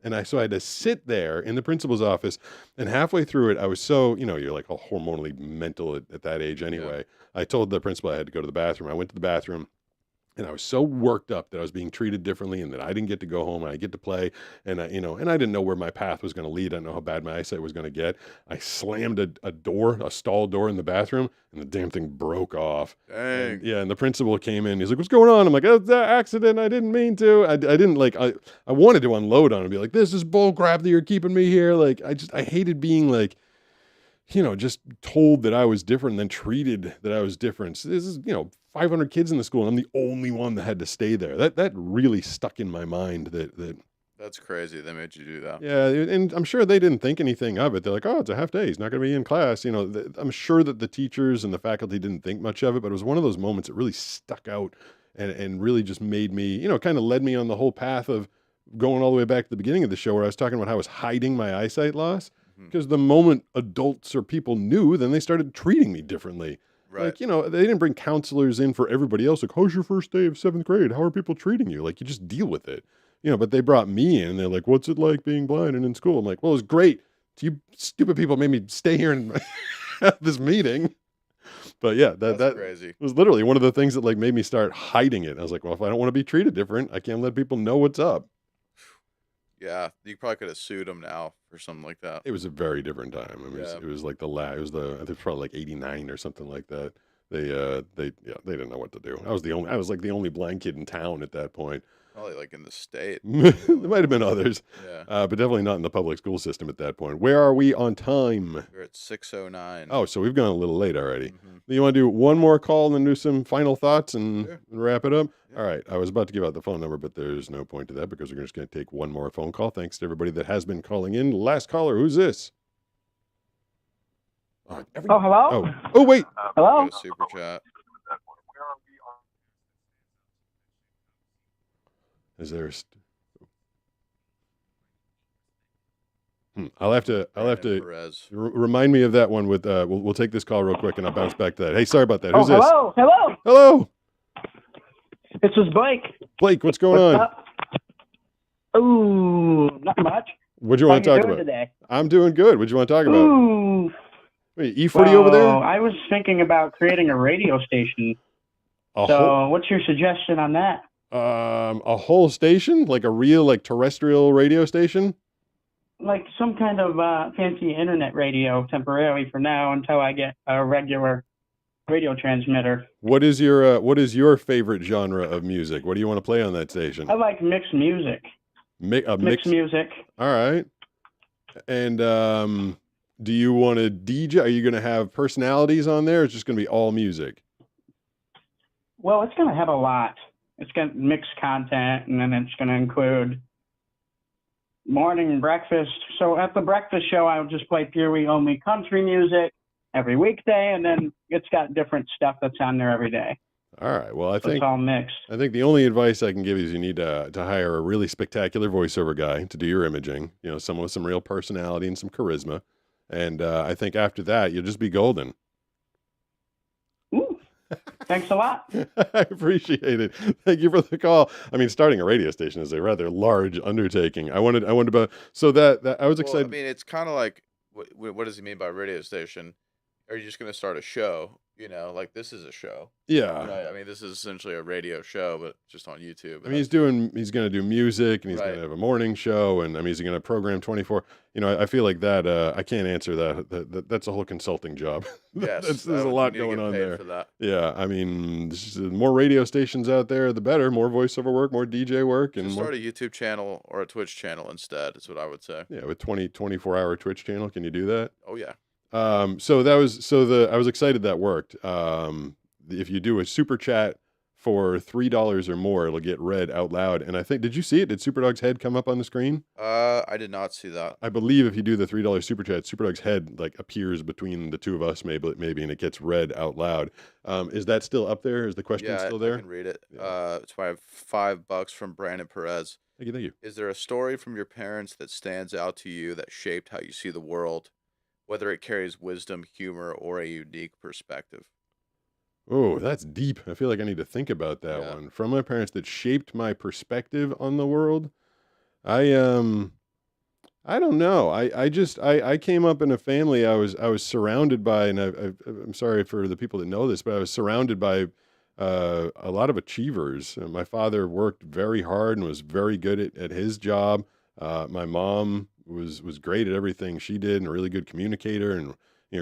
And so I had to sit there in the principal's office, and halfway through it, I was so, you're like all hormonally mental at that age anyway. Yeah. I told the principal I had to go to the bathroom. I went to the bathroom, and I was so worked up that I was being treated differently and that I didn't get to go home and I get to play. And I didn't know where my path was going to lead. I didn't know how bad my eyesight was going to get. I slammed a stall door in the bathroom, and the damn thing broke off. Dang. And the principal came in. He's like, "What's going on?" I'm like, "Oh, it's an accident. I didn't mean to." I didn't I wanted to unload on him and be like, "This is bull crap that you're keeping me here." Like, I hated being like, just told that I was different and then treated that I was different. So this is, 500 kids in the school, and I'm the only one that had to stay there. That really stuck in my mind that That's crazy. They made you do that. Yeah, and I'm sure they didn't think anything of it. They're like, "Oh, it's a half day. He's not going to be in class." I'm sure that the teachers and the faculty didn't think much of it, but it was one of those moments that really stuck out and really just made me, kind of led me on the whole path of going all the way back to the beginning of the show, where I was talking about how I was hiding my eyesight loss. Because the moment adults or people knew, then they started treating me differently. Right. Like, they didn't bring counselors in for everybody else. Like, "How's your first day of 7th grade? How are people treating you?" Like, you just deal with it. But they brought me in and they're like, "What's it like being blind and in school?" I'm like, "Well, it's great. You stupid people made me stay here and have this meeting." But yeah, that crazy. was literally one of the things that like made me start hiding it. I was like, well, if I don't want to be treated different, I can't let people know what's up. Yeah, you probably could have sued them now for something like that. It was a very different time. I mean, Yeah. it was like I think it was probably like 89 or something like that. They didn't know what to do. I was like the only blind kid in town at that point. Probably like in the state. There might have been others, Yeah. but definitely not in the public school system at that point. Where are we on time? We're at 6:09. Oh, so we've gone a little late already. Mhm. You want to do one more call and then do some final thoughts and Sure. wrap it up? Yeah. All right. I was about to give out the phone number, but there's no point to that because we're just going to take one more phone call. Thanks to everybody that has been calling in. Last caller, who's this? Hello? Oh, wait. Hello? Go to super chat. Is there? I'll have to Perez. remind me of that one with. We'll take this call real quick and I'll bounce back to that. Hey, sorry about that. Who's this? Hello? Hello? Hello, This is Blake. Blake. What's going on? Up? Ooh, not much. What do you How want to you talk doing about? today? I'm doing good. What do you want to talk about? Ooh. Wait, E40 over there? I was thinking about creating a radio station. What's your suggestion on that? A whole station, like a real, like terrestrial radio station. Like some kind of fancy internet radio temporarily for now until I get a regular radio transmitter. What is your favorite genre of music? What do you want to play on that station? I like mixed music. Mixed music. All right. And do you want to DJ? Are you going to have personalities on there? Or it's just going to be all music? Well, it's going to have a lot. It's going to mix content, and then it's going to include morning breakfast. So at the breakfast show, I'll just play purely only country music every weekday, and then it's got different stuff that's on there every day. All right. Well, I So think it's all mixed. I think the only advice I can give you is you need to hire a really spectacular voiceover guy to do your imaging. Someone with some real personality and some charisma. And I think after that, you'll just be golden. Ooh, thanks a lot. I appreciate it. Thank you for the call. I mean, starting a radio station is a rather large undertaking. I wanted about so that I was excited. I mean, it's kind of like what does he mean by radio station? Are you just going to start a show? You know, like this is a show. Yeah. Right. I mean, this is essentially a radio show, but just on YouTube. I mean, he's going to do music and he's going Right. to have a morning show. And I mean, he's going to program 24. You know, I feel like that, I can't answer that. That's a whole consulting job. Yes, There's a you lot need to going get on paid there. for that. Yeah. I mean, the more radio stations out there, the better. More voiceover work, more DJ work, and Just more. start a YouTube channel or a Twitch channel instead, is what I would say. Yeah. With 24-hour Twitch channel. Can you do that? Oh, yeah. So I was excited that worked. If you do a super chat for $3 or more, it'll get read out loud. And I think, did you see it? Did Superdog's head come up on the screen? I did not see that. I believe if you do the $3 super chat, Superdog's head like appears between the two of us, maybe, and it gets read out loud. Is that still up there? Is the question Yeah, still I there? can read it. Yeah. It's why I have $5 from Brandon Perez. Thank you. Thank you. Is there a story from your parents that stands out to you that shaped how you see the world, whether it carries wisdom, humor, or a unique perspective? Oh, that's deep. I feel like I need to think about that Yeah. one. From my parents that shaped my perspective on the world. I don't know. I came up in a family. I was surrounded by, and I'm sorry for the people that know this, but I was surrounded by a lot of achievers. My father worked very hard and was very good at his job. My mom was great at everything she did and a really good communicator, and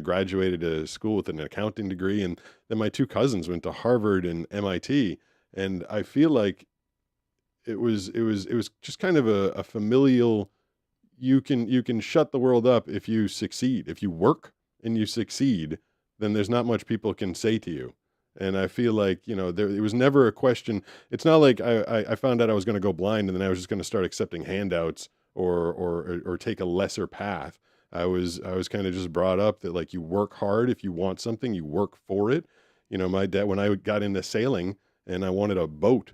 graduated to school with an accounting degree. And then my two cousins went to Harvard and MIT, and I feel like it was just kind of a familial. You can shut the world up if you succeed. If you work and you succeed, then there's not much people can say to you. And I feel like, it was never a question. It's not like I found out I was going to go blind and then I was just going to start accepting handouts or take a lesser path. I was kind of just brought up that, like, you work hard. If you want something, you work for it. My dad, when I got into sailing and I wanted a boat,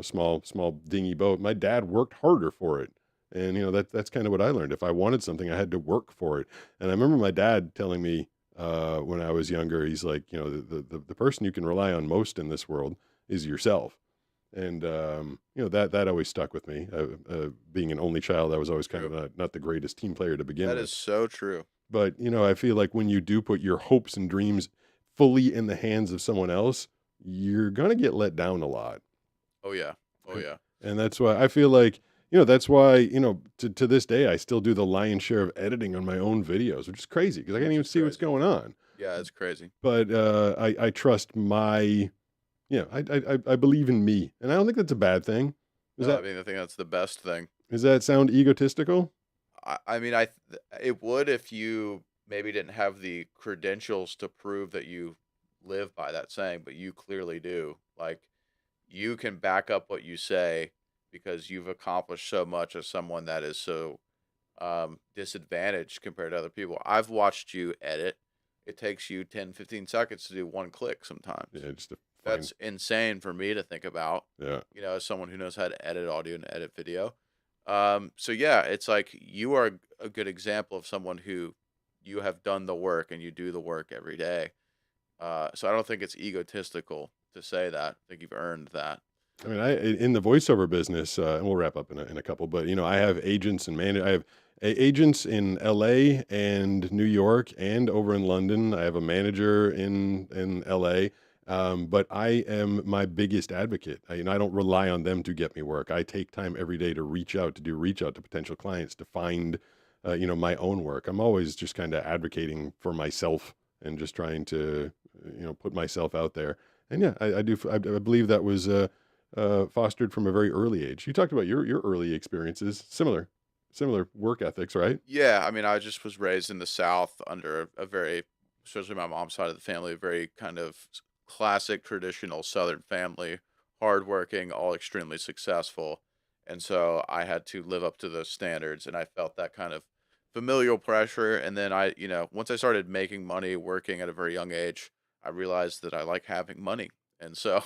small dinghy boat, my dad worked harder for it. And, that's kind of what I learned. If I wanted something, I had to work for it. And I remember my dad telling me when I was younger, he's like, the person you can rely on most in this world is yourself. And, that always stuck with me. Being an only child, I was always kind of not the greatest team player to begin with. That is so true. But, I feel like when you do put your hopes and dreams fully in the hands of someone else, you're going to get let down a lot. Oh, yeah. Oh, yeah. And that's why I feel like, that's why, to this day, I still do the lion's share of editing on my own videos, which is crazy because I can't even see what's going on. Yeah, it's crazy. But I trust I believe in me. And I don't think that's a bad thing. I think that's the best thing. Does that sound egotistical? I mean, it would if you maybe didn't have the credentials to prove that you live by that saying, but you clearly do. Like, you can back up what you say because you've accomplished so much as someone that is so disadvantaged compared to other people. I've watched you edit. It takes you 10, 15 seconds to do one click sometimes. Yeah, That's insane for me to think about. Yeah. As someone who knows how to edit audio and edit video. So yeah, it's like you are a good example of someone who you have done the work and you do the work every day. So I don't think it's egotistical to say that. I think you've earned that. I mean, in the voiceover business, and we'll wrap up in a couple, but I have agents and I have agents in LA and New York and over in London. I have a manager in LA. But I am my biggest advocate. I don't rely on them to get me work. I take time every day to reach out to potential clients to find, my own work. I'm always just kind of advocating for myself and just trying to, put myself out there. And yeah, I do. I believe that was fostered from a very early age. You talked about your early experiences, similar work ethics, right? Yeah, I mean, I just was raised in the South under a very, especially my mom's side of the family, a very kind of classic traditional Southern family, hardworking, all extremely successful. And so I had to live up to those standards, and I felt that kind of familial pressure. And then once I started making money working at a very young age, I realized that I like having money. And so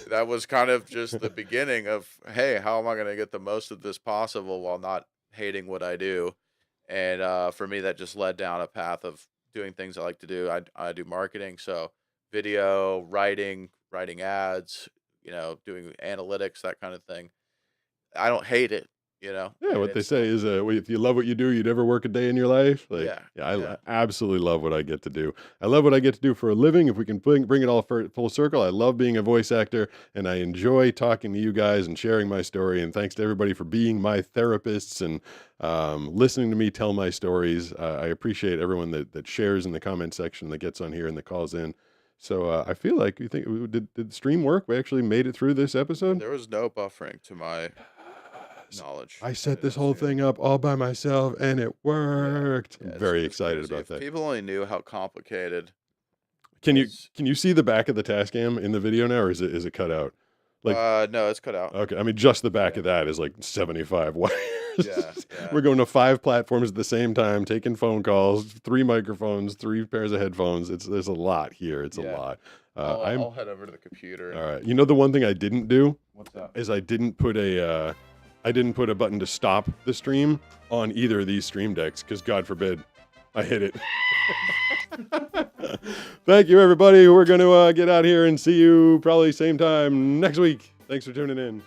that was kind of just the beginning of, hey, how am I going to get the most of this possible while not hating what I do? And for me, that just led down a path of doing things I like to do. I do marketing, so video, writing ads, doing analytics, that kind of thing. I don't hate it. Yeah, and what they it's- say is, if you love what you do, you'd never work a day in your life. Like, Yeah, I yeah. absolutely love what I get to do. I love what I get to do for a living. If we can bring it all full circle, I love being a voice actor, and I enjoy talking to you guys and sharing my story. And thanks to everybody for being my therapists and listening to me tell my stories. I appreciate everyone that shares in the comment section, that gets on here and that calls in. So I feel like, did the stream work? We actually made it through this episode. There was no buffering to my knowledge. I set this whole thing up all by myself, and it worked. Yeah, I'm it's- very it's excited crazy. about If that. people only knew how complicated. Can it's- you see the back of the Tascam in the video now, or is it cut out? Like, no, it's cut out. okay, I mean, just the back of that is like 75 wires. Yeah, We're going to 5 platforms at the same time, taking phone calls, 3 microphones, 3 pairs of headphones. There's a lot here. It's a Yeah. lot. I'll head over to the computer. All right. You know, the one thing I didn't do What's that? is I didn't put a button to stop the stream on either of these stream decks, because God forbid I hit it. Thank you, everybody. We're going to get out here and see you probably same time next week. Thanks for tuning in.